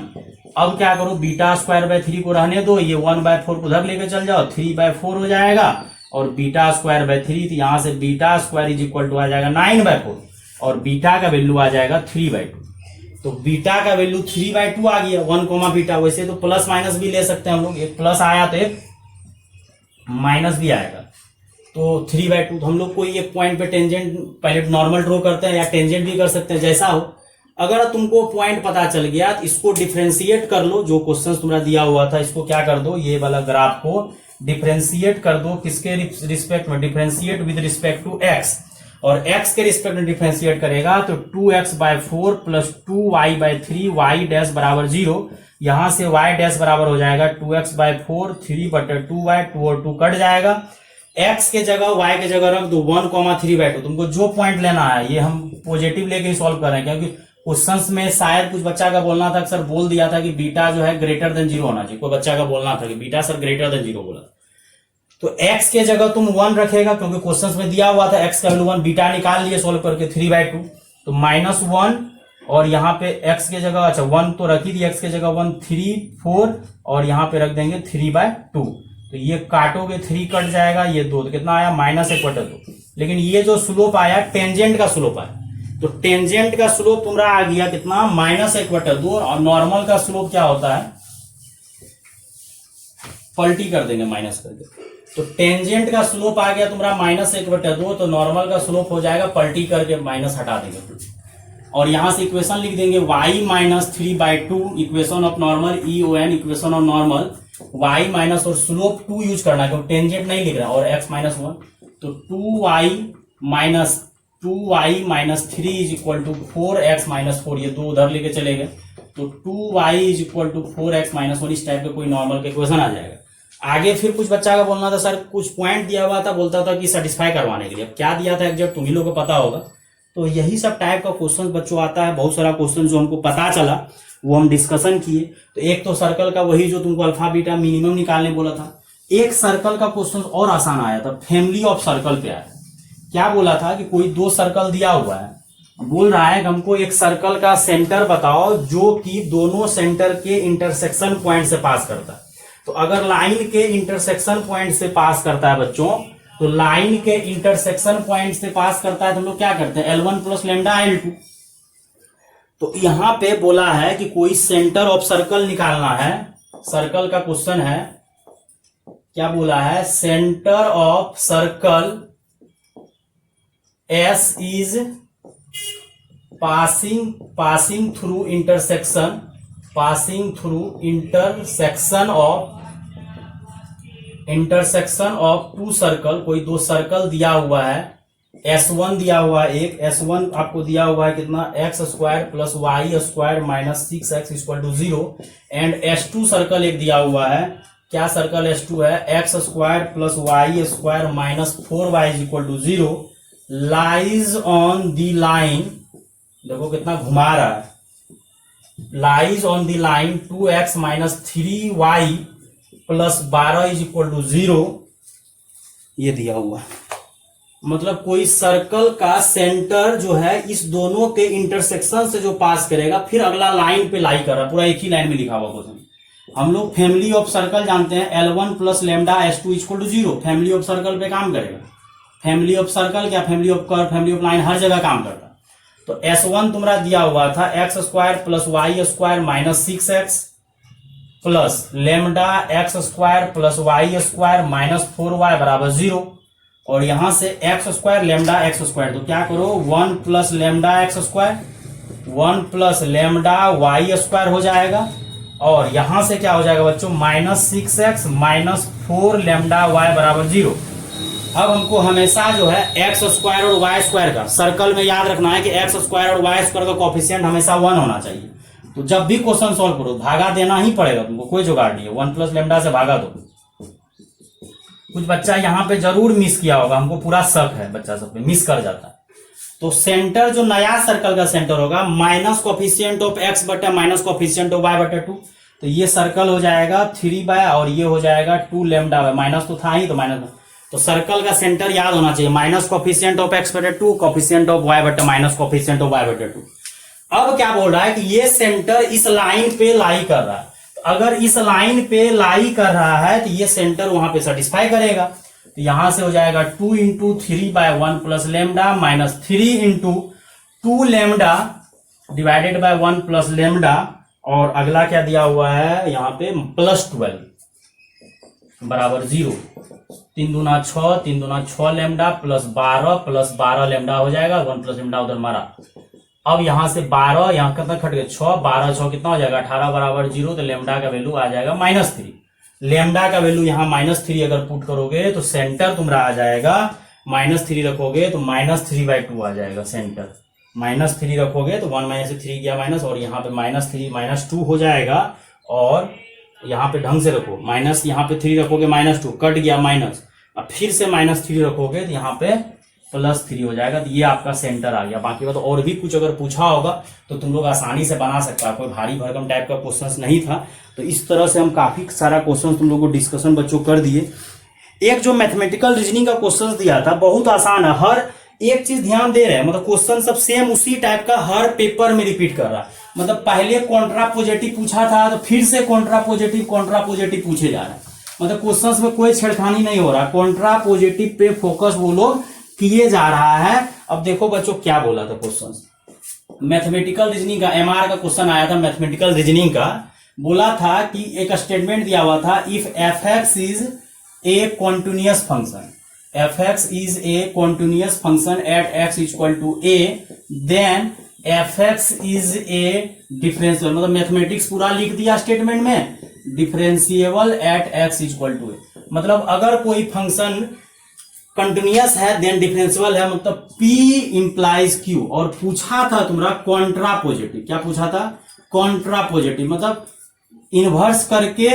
अब क्या करो, बीटा² बाय 3 को रहने दो, ये 1/4 को उधर लेके चल जाओ, 3/4 हो जाएगा, और बीटा² बाय 3, तो यहां से बीटा² इज इक्वल टू आ जाएगा 9/4, और बीटा का वैल्यू आ जाएगा 3/2। तो बीटा का वैल्यू 3/2 आ गया 1, बीटा। वैसे तो प्लस माइनस भी ले सकते हैं हम लोग, एक प्लस आया तो एक माइनस भी आएगा, तो 3/2। तो हम लोग कोई एक पॉइंट पे टेंजेंट पहले नॉर्मल ड्रॉ करते हैं या टेंजेंट भी कर सकते हैं, जैसा हो। अगर तुमको पॉइंट पता चल गया तो इसको डिफरेंशिएट कर लो, जो क्वेश्चन तुम्हारा दिया हुआ था इसको क्या कर दो, ये वाला ग्राफ को डिफरेंशिएट कर दो, किसके रिस्पेक्ट में, differentiate with respect to x, और x के रिस्पेक्ट में डिफरेंशिएट करेगा तो 2x/4 प्लस 2y/3 y' बराबर 0। यहां से y' बराबर हो जाएगा 2x/4 3/2y, 2 और 2 कट जाएगा। x के जगह y के जगह रख दो 1, 3/2। तुमको जो पॉइंट लेना है, ये हम पॉजिटिव लेके ही सॉल्व कर रहे हैं, क्योंकि क्वेश्चंस में शायद कुछ बच्चा का बोलना था, सर बोल दिया था कि बीटा जो है ग्रेटर देन 0 होना चाहिए, कोई बच्चा का बोलना था कि बीटा सर ग्रेटर देन 0 बोला। तो x के जगह तुम 1 रखेगा, क्योंकि क्वेश्चंस में दिया हुआ था x का वैल्यू 1, बीटा निकाल लिए सॉल्व करके 3/2, तो -1, और यहाँ पे x के जगह, अच्छा 1 तो रखी थी, x के जगह 1, 3, 4, और यहाँ पे रख देंगे 3/2। तो ये काटोगे 3 कट जाएगा, ये 2, तो कितना आया -1/2। लेकिन ये जो स्लोप आया टेंजेंट का स्लोप आया, तो टेंजेंट का स्लोप तुम्हारा आ गया कितना -1/2, और नॉर्मल का स्लोप क्या होता है, पलटी कर देंगे माइनस करके, तो टेंजेंट का स्लोप आ गया तुम्हारा -1/2, तो नॉर्मल का स्लोप हो जाएगा पलटी करके माइनस हटा देंगे, और यहां से इक्वेशन लिख देंगे y - 3/2 equation of normal, EON equation of normal, y minus और स्लोप 2 यूज करना है क्योंकि टेंजेंट नहीं लिख रहा, और x - 1, तो 2y - 3 is equal to 4x - 4, ये 2 उधर लेके चले गए, तो 2y is equal to 4x - 1, इस टाइप का कोई नॉर्मल का इक्वेशन आ जाएगा। आगे फिर कुछ बच्चा का बोलना था सर कुछ पॉइंट दिया हुआ था, बोलता था कि सेटिस्फाई करवाने के लिए, अब क्या दिया था एग्जैक्ट तुम ही लोग को पता होगा। तो यही सब टाइप का क्वेश्चन बच्चों आता है, बहुत सारा क्वेश्चन जो हमको पता चला वो हम डिस्कशन किए। तो एक तो सर्कल का वही जो तुमको अल्फा बीटा मिनिमम निकालने बोला था, एक सर्कल का क्वेश्चन और आसान आया था, फैमिली ऑफ सर्कल पे आया। क्या बोला था कि कोई 2 सर्कल दिया हुआ है, बोल रहा है कि हमको एक सर्कल का सेंटर बताओ जो कि दोनों सेंटर के इंटरसेक्शन पॉइंट से पास करता है। तो अगर लाइन के इंटरसेक्शन पॉइंट से पास करता है बच्चों, तो लाइन के इंटरसेक्शन पॉइंट से पास करता है तो हम लोग क्या करते हैं, L1 + λ/L2। तो यहां पे बोला है कि कोई सेंटर ऑफ सर्कल निकालना है, सर्कल का क्वेश्चन है, क्या बोला है, centre of circle S is passing through intersection of 2 circle, कोई 2 सर्कल दिया हुआ है, S1 दिया हुआ है, एक S1 आपको दिया हुआ है कितना, x² + y² - 6x = 0, and S2 circle एक दिया हुआ है, क्या सर्कल S2 है, x² + y² - 4y = 0, lies on the line, देखो कितना घुमा रहा है, lies on the line 2x - 3y + 12 = 0, ये दिया हुआ है। मतलब कोई सर्कल का सेंटर जो है इस दोनों के इंटरसेक्शन से जो पास करेगा, फिर अगला लाइन पे लाई कर रहा, पूरा एक ही लाइन में लिखा हुआ क्वेश्चन। हम लोग फैमिली ऑफ सर्कल जानते हैं, L1 + λ/S2 = 0, family of circle पे काम करेगा। फैमिली ऑफ सर्कल क्या, family of curve, family of line, हर जगह काम करता है। तो S1 तुम्हारा दिया हुआ था x² + y² - 6x plus λ(x² + y² - 4y = 0, और यहां से x² λ(x²), तो क्या करो 1 + λ(x²), 1 + λ(y²) हो जाएगा, और यहां से क्या हो जाएगा बच्चों, -6x - 4 λy = 0। अब हमको हमेशा जो है x² और y² का सर्कल में याद रखना है कि x² और y² का कोफिशिएंट हमेशा 1 होना चाहिए। तो जब भी क्वेश्चन सॉल्व करो भागा देना ही पड़ेगा तुमको, कोई जुगाड़ नहीं है, 1 + λ से भागा दो। कुछ बच्चा यहाँ पे जरूर मिस किया होगा, हमको पूरा शक है बच्चा सब पे मिस कर जाता है। तो सेंटर जो नया सर्कल का सेंटर होगा, माइनस कोफिशिएंट ऑफ x बटा माइनस कोफिशिएंट ऑफ y/2, तो ये सर्कल हो जाएगा 3 बाय, और ये हो जाएगा 2 λ/, माइनस तो था ही, तो माइनस, तो सर्कल का सेंटर याद होना चाहिए, minus coefficient of x/2, coefficient of y बटा माइनस कोफिशिएंट ऑफ y/2। अब क्या बोल रहा है कि ये सेंटर इस लाइन पे लाई कर रहा है, तो अगर इस लाइन पे लाई कर रहा है तो ये सेंटर वहां पे सेटिस्फाई करेगा। तो यहां से हो जाएगा 2 × 3/1 + λ माइनस 3 × 2 λ डिवाइडेड बाय 1 + λ, और अगला क्या दिया हुआ है यहाँ पे +12 = 0, 3 दूना 6, 3 दूना 6 λ + 12 λ हो जाएगा, 1 + λ उधर मारा। अब यहां से 12, यहां कितना खट गया 6, 12 6 कितना हो जाएगा 18 = 0, तो लेमडा का वैल्यू आ जाएगा -3। लेमडा का वैल्यू यहाँ -3 अगर पुट करोगे तो सेंटर तुम्हारा आ जाएगा, -3 रखोगे तो -3/2 आ जाएगा सेंटर, -3 रखोगे तो 1 - 3 गया माइनस, और यहाँ पे -3 -2 हो जाएगा, और यहाँ पे ढंग से रखो, माइनस यहाँ पे 3 रखोगे -2 कट गया माइनस, अब फिर से -3 रखोगे तो यहाँ पे +3 हो जाएगा। तो ये आपका सेंटर आ गया। बाकी बात और भी कुछ अगर पूछा होगा तो तुम लोग आसानी से बना सकता है, कोई भारी भरकम टाइप का क्वेश्चंस नहीं था। तो इस तरह से हम काफी सारा क्वेश्चन तुम लोग को डिस्कशन बच्चों कर दिए। एक जो मैथमेटिकल रीजनिंग का क्वेश्चन दिया था बहुत आसान है, हर एक चीज ध्यान दे रहे हैं, मतलब क्वेश्चन सब सेम उसी टाइप का हर पेपर में रिपीट कर रहा है। मतलब पहले कॉन्ट्रापोजिटिव पूछा था तो फिर से कॉन्ट्रापोजिटिव पूछे जा रहे हैं। मतलब क्वेश्चंस में कोई छेड़खानी नहीं हो रहा, कॉन्ट्रा पॉजिटिव पे फोकस वो लोग किए जा रहा है। अब देखो बच्चों क्या बोला था क्वेश्चंस, मैथमेटिकल रीजनिंग का एमआर का क्वेश्चन आया था, मैथमेटिकल रीजनिंग का। बोला था कि एक स्टेटमेंट दिया हुआ था, if F X is a continuous function, F X is a continuous function at X equal to A, then F X is a differential, मतलब मैथमेटिक्स पूरा लिख दिया स्टेटमेंट में, differentiable at X equal to A. मतलब अगर कोई function continuous है then differentiable है, मतलब P इंप्लाइज Q। और पूछा था तुम्हारा कॉन्ट्रा पॉजिटिव, क्या पूछा था, कॉन्ट्रा पॉजिटिव मतलब इनवर्स करके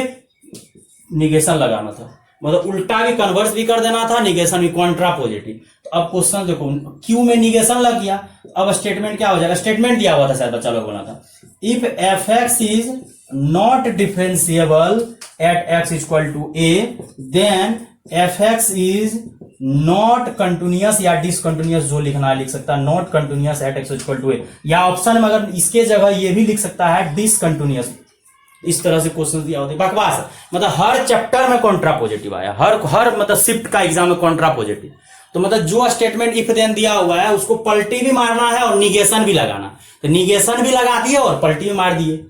निगेशन लगाना था, मतलब उल्टा भी कन्वर्स भी कर देना था, निगेशन भी, कॉन्ट्रा पॉजिटिव। तो अब क्वेश्चन देखो, Q में निगेशन लग गया, अब स्टेटमेंट क्या हो जाएगा, स्टेटमेंट दिया हुआ था शायद बच्चा लोग बोला था, if F X is not differentiable at X equal to A, then F X is not continuous या डिसकंटिन्यूअस, जो लिखना है लिख सकता है, not continuous at X equal to A, या ऑप्शन में अगर इसके जगह ये भी लिख सकता है डिसकंटिन्यूअस। इस तरह से क्वेश्चन दिया होता है, बकवास। मतलब हर चैप्टर में कॉन्ट्रा पॉजिटिव आया, हर मतलब शिफ्ट का एग्जाम में कॉन्ट्रा पॉजिटिव। तो मतलब जो स्टेटमेंट इफ देन दिया हुआ है उसको पलटी भी मारना है और निगेशन भी लगाना, तो निगेशन भी लगा दिए और पलटी भी मार दिए,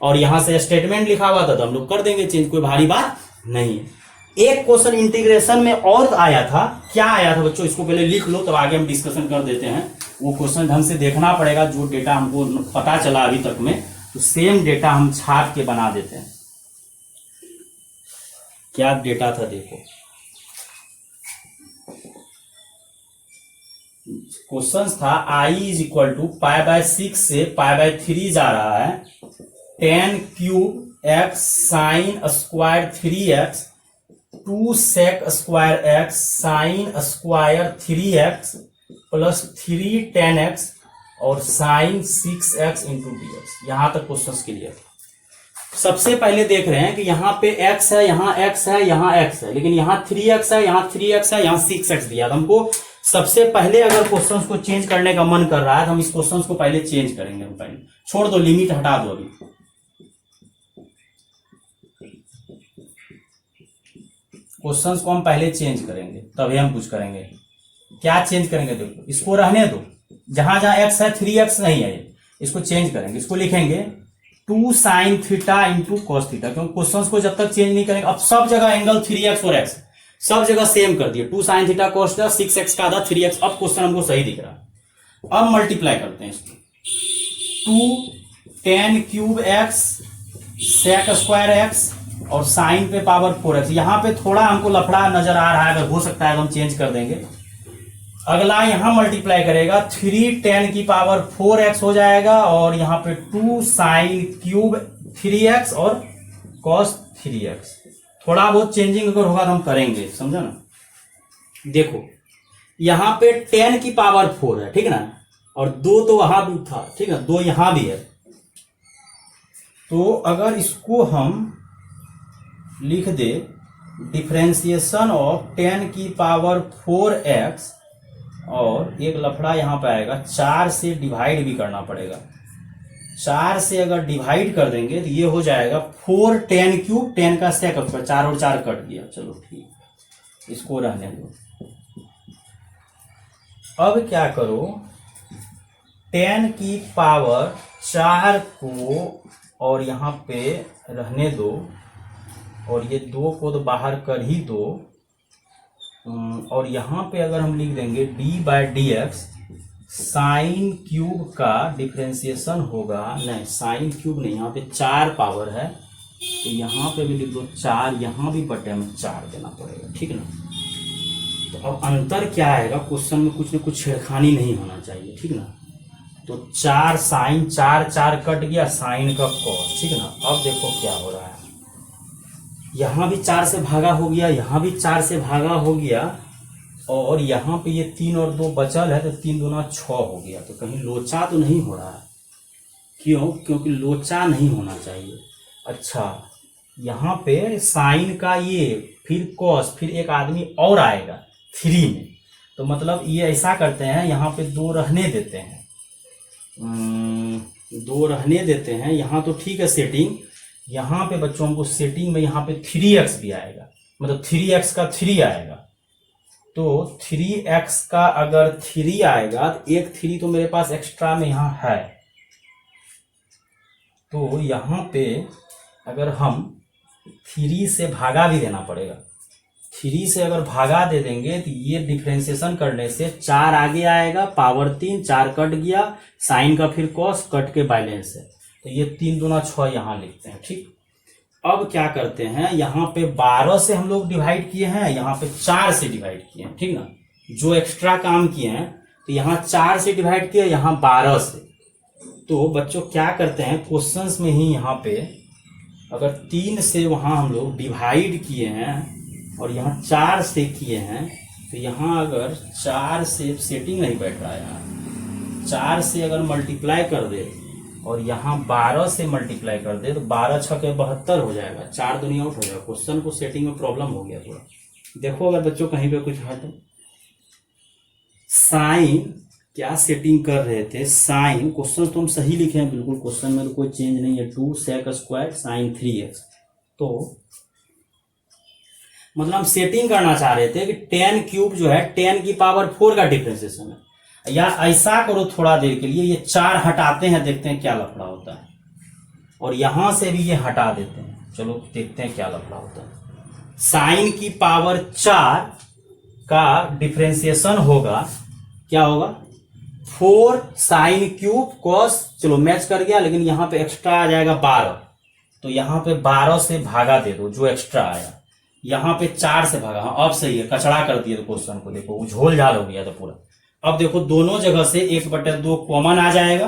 और यहां से स्टेटमेंट लिखा हुआ था तो हम लोग कर देंगे चेंज, कोई भारी बात नहीं है। एक क्वेश्चन इंटीग्रेशन में और आया था, क्या आया था बच्चों, इसको पहले लिख लो तब आगे हम डिस्कशन कर देते हैं। वो क्वेश्चन ढंग से देखना पड़ेगा, जो डेटा हमको पता चला अभी तक में, तो सेम डेटा हम छाप के बना देते हैं। क्या डेटा था देखो, क्वेश्चन था i इज इक्वल टू π/6 से π/3 जा रहा है, tan cube x sine square 3x 2 sec square x sine square 3x plus 3 tan x और साइन 6x इंटू dx। यहां तक क्वेश्चन क्लियर। सबसे पहले देख रहे हैं कि यहाँ पे x है, यहाँ x है, यहाँ x है, लेकिन यहाँ 3x है, यहाँ 3x है, यहाँ 6x दिया। तो हमको सबसे पहले अगर क्वेश्चंस को चेंज करने का मन कर रहा है तो हम इस क्वेश्चंस को पहले चेंज करेंगे। हम पहले छोड़ दो, लिमिट हटा दो, अभी क्वेश्चंस को हम पहले चेंज करेंगे तभी हम कुछ करेंगे। क्या चेंज करेंगे देखो, इसको रहने दो, जहां जहां x है 3x नहीं है, इसको चेंज करेंगे। इसको लिखेंगे 2 sine theta into cos theta, क्योंकि क्वेश्चंस को जब तक चेंज नहीं करेंगे, अब सब जगह एंगल 3x और x सब जगह सेम कर दिए, 2 sine theta cos theta 6x का आधा 3x। अब क्वेश्चन हमको सही दिख रहा है। अब मल्टीप्लाई करते हैं इसको, 2 tan cube x sec square x और साइन पे पावर 4x। यहां पे थोड़ा हमको लफड़ा नजर आ रहा है, अगर हो सकता है तो हम चेंज कर देंगे। अगला यहां मल्टीप्लाई करेगा, 3 tan की पावर 4x हो जाएगा, और यहां पे 2 साइन क्यूब 3x और cos 3x। थोड़ा बहुत चेंजिंग अगर होगा तो हम करेंगे, समझा ना। देखो यहां पे 10 की पावर 4 है, ठीक है ना, और 2 तो वहां भी था, ठीक है, 2 यहां भी है। तो अगर इसको हम लिख दे डिफरेंशिएशन ऑफ 10 की पावर 4x, और एक लफड़ा यहां पे आएगा, 4 से डिवाइड भी करना पड़ेगा। 4 से अगर डिवाइड कर देंगे तो ये हो जाएगा 4 tan क्यूब, 10 का सेक स्क्वायर, 4 और 4 कट गया, चलो ठीक, इसको रहने दो। अब क्या करो, 10 की पावर 4 को और यहां पे रहने दो, और ये 2 को तो बाहर कर ही दो, और यहां पे अगर हम लिख देंगे d/dx साइन क्यूब का डिफरेंशिएशन होगा, नहीं साइन क्यूब नहीं, यहाँ पे 4 पावर है तो यहाँ पे भी लिख दो 4, यहाँ भी बटे में 4 देना पड़ेगा, ठीक है ना। तो अब अंतर क्या आएगा, क्वेश्चन में कुछ न कुछ छेड़खानी नहीं होना चाहिए, ठीक ना। तो 4 साइन 4 कट गया, साइन का कॉस, ठीक है ना। अब देखो क्या हो रहा है, यहां भी 4 से भागा हो गया, यहां भी 4 से भागा हो गया, और यहां पे ये 3 और 2 बचल है तो 3 दूना 6 हो गया। तो कहीं लोचा तो नहीं हो रहा है, क्यों, क्योंकि लोचा नहीं होना चाहिए। अच्छा, यहाँ पे साइन का ये, फिर कॉस, फिर एक आदमी और आएगा 3 में, तो मतलब ये ऐसा करते हैं, यहाँ पे 2 रहने देते हैं, 2 रहने देते हैं। यहाँ तो ठीक है सेटिंग, यहाँ पे बच्चों को सेटिंग में यहाँ पे 3x भी आएगा, मतलब 3x का 3 आएगा, तो 3x का अगर 3 आएगा तो एक 3 तो मेरे पास एक्स्ट्रा में यहां है, तो यहां पे अगर हम 3 से भागा भी देना पड़ेगा, 3 से अगर भागा दे देंगे तो ये डिफ्रेंसिएशन करने से 4 आगे आएगा, पावर 3, 4 कट गया, साइन का फिर कॉस कट के बैलेंस है, तो ये 3 दूना 6 यहां लिखते हैं। ठीक, अब क्या करते हैं, यहाँ पे 12 से हम लोग डिवाइड किए हैं, यहाँ पे 4 से डिवाइड किए हैं। ठीक ना, जो एक्स्ट्रा काम किए हैं तो यहाँ 4 से डिवाइड किया, यहाँ 12 से। तो बच्चों क्या करते हैं, क्वेश्चंस में ही यहाँ पे अगर 3 से वहां हम लोग डिवाइड किए हैं और यहाँ 4 से किए हैं, तो यहाँ अगर 4 से सेटिंग नहीं बैठ रहा है, यहाँ 4 से अगर मल्टीप्लाई कर दे और यहाँ 12 से मल्टीप्लाई कर दे तो 12 छके 72 हो जाएगा, 4 दुनिया आउट हो जाएगा। क्वेश्चन को सेटिंग में प्रॉब्लम हो गया थोड़ा। देखो अगर बच्चों कहीं पे कुछ है तो साइन क्या सेटिंग कर रहे थे, साइन क्वेश्चन तो हम सही लिखे हैं बिल्कुल, क्वेश्चन में तो कोई चेंज नहीं है, 2 sec स्क्वायर साइन 3x। तो मतलब हम सेटिंग करना चाह रहे थे कि 10 क्यूब जो है 10 की पावर 4 का डिफरेंशिएशन है, या ऐसा करो थोड़ा देर के लिए, ये 4 हटाते हैं, देखते हैं क्या लफड़ा होता है, और यहां से भी ये हटा देते हैं, चलो देखते हैं क्या लफड़ा होता है। साइन की पावर 4 का डिफरेंशिएशन होगा, क्या होगा, 4 साइन क्यूब कॉस, चलो मैच कर गया, लेकिन यहां पे एक्स्ट्रा आ जाएगा 12, तो यहां पे 12 से भागा दे दो जो एक्स्ट्रा आया, यहां पे 4 से भागा, हाँ अब सही है, कचड़ा कर दिए तो क्वेश्चन को, देखो झोल झाल हो गया था पूरा। अब देखो दोनों जगह से 1/2 कॉमन आ जाएगा,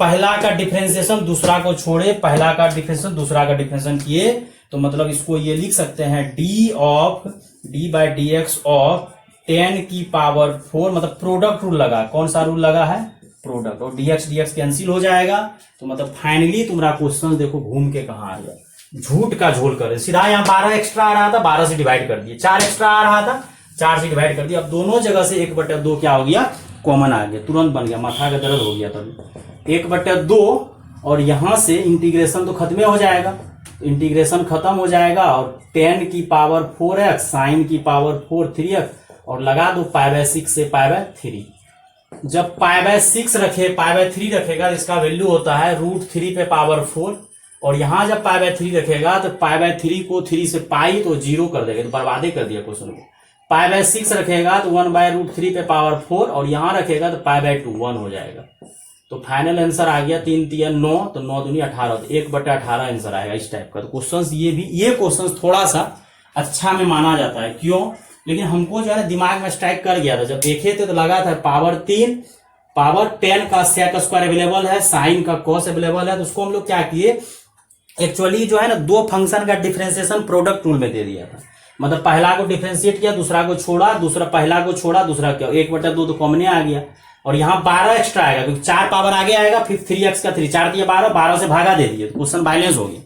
पहला का डिफरेंशिएशन दूसरा को छोड़े, पहला का डिफरेंशिएशन दूसरा का डिफरेंशिएशन किए, तो मतलब इसको ये लिख सकते हैं d by D x of 10 की पावर 4, मतलब प्रोडक्ट रूल लगा, कौन सा रूल लगा है, प्रोडक्ट, और dx कैंसिल हो जाएगा, तो मतलब फाइनली तुम्हारा क्वेश्चन देखो घूम के कहां आ गया, झूठ का झोल करे, सीधा यहाँ 12 एक्स्ट्रा आ रहा था, 12 से डिवाइड कर दिए, 4 एक्स्ट्रा आ रहा था, 4 से डिवाइड कर दिया, अब दोनों जगह से 1/2 क्या हो गया, कॉमन आ गया, तुरंत बन गया, माथा का दर्द हो गया तभी 1/2, और यहां से इंटीग्रेशन तो खत्म हो जाएगा, इंटीग्रेशन खत्म हो जाएगा, और 10 की पावर 4x साइन की पावर 4 3x, और लगा दो π/6 से π/3। जब π/6 रखे π/3 रखेगा तो इसका वैल्यू होता है √3 पे पावर 4, और यहां जब π/3 रखेगा तो π/3 को 3 से पाई तो 0 कर देगा, तो बर्बादे कर दिया क्वेश्चन को। π/6 रखेगा तो 1/√3 पे पावर 4, और यहां रखेगा तो π/2 1 हो जाएगा, तो फाइनल आंसर आ गया 3 3 9, तो 9 दूनी 18, तो 1/18 आंसर आएगा इस टाइप का। तो क्वेश्चन ये क्वेश्चन थोड़ा सा अच्छा में माना जाता है, क्यों, लेकिन हमको जो है दिमाग में स्ट्राइक कर गया था, जब देखे थे तो लगा था पावर 3, पावर 10 का सेक स्क्वायर अवेलेबल है, साइन का कॉस अवेलेबल है, तो उसको हम लोग क्या किए, एक्चुअली जो है ना 2 फंक्शन का डिफरेंशिएशन प्रोडक्ट रूल में दे दिया था, मतलब पहला को डिफरेंशिएट किया, दूसरा को छोड़ा, दूसरा पहला को छोड़ा, दूसरा क्या, 1/2 तो कॉमन आ गया, और यहाँ 12 एक्स्ट्रा आएगा क्योंकि 4 पावर आगे आएगा, फिर 3x का 3, 4 दिया 12, 12 से भागा दे दिए, तो क्वेश्चन बैलेंस हो गया।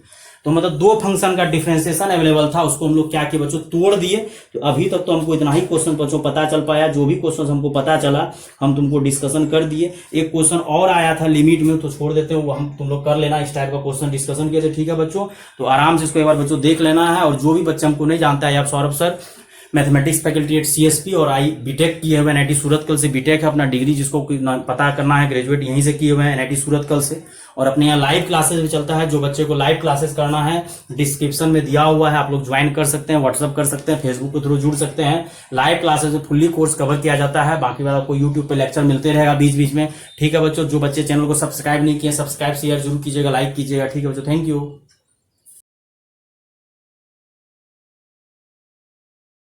तो मतलब 2 फंक्शन का डिफरेंशिएशन अवेलेबल था, उसको हम लोग क्या किए बच्चों, तोड़ दिए। तो अभी तक तो हमको इतना ही क्वेश्चन बच्चों पता चल पाया, जो भी क्वेश्चन हमको पता चला हम तुमको डिस्कशन कर दिए। एक क्वेश्चन और आया था लिमिट में, तो छोड़ देते हैं, वो हम तुम लोग कर लेना, इस टाइप का क्वेश्चन डिस्कशन किए थे, ठीक है बच्चों। तो आराम से इसको एक बार बच्चों देख लेना है, और जो भी बच्चे हमको नहीं जानता है, आप Saurabh sir mathematics faculty at CSP और बीटेक किए हुए NIT सूरतकल से, बीटेक है अपना डिग्री, जिसको पता करना है ग्रेजुएट यहीं से किए हुए हैं NIT सूरतकल से। और अपने यहाँ लाइव क्लासेस भी चलता है, जो बच्चे को लाइव क्लासेस करना है डिस्क्रिप्शन में दिया हुआ है, आप लोग ज्वाइन कर सकते हैं, व्हाट्सअप कर सकते हैं, फेसबुक के थ्रू जुड़ सकते हैं। लाइव क्लासेस में फुल्ली कोर्स कवर किया जाता है, बाकी बात आपको यूट्यूब पे लेक्चर मिलते रहेगा बीच बीच में, ठीक है बच्चों। जो बच्चे चैनल को सब्सक्राइब नहीं किए, सब्सक्राइब शेयर जरूर कीजिएगा, लाइक कीजिएगा, ठीक है बच्चों, थैंक यू।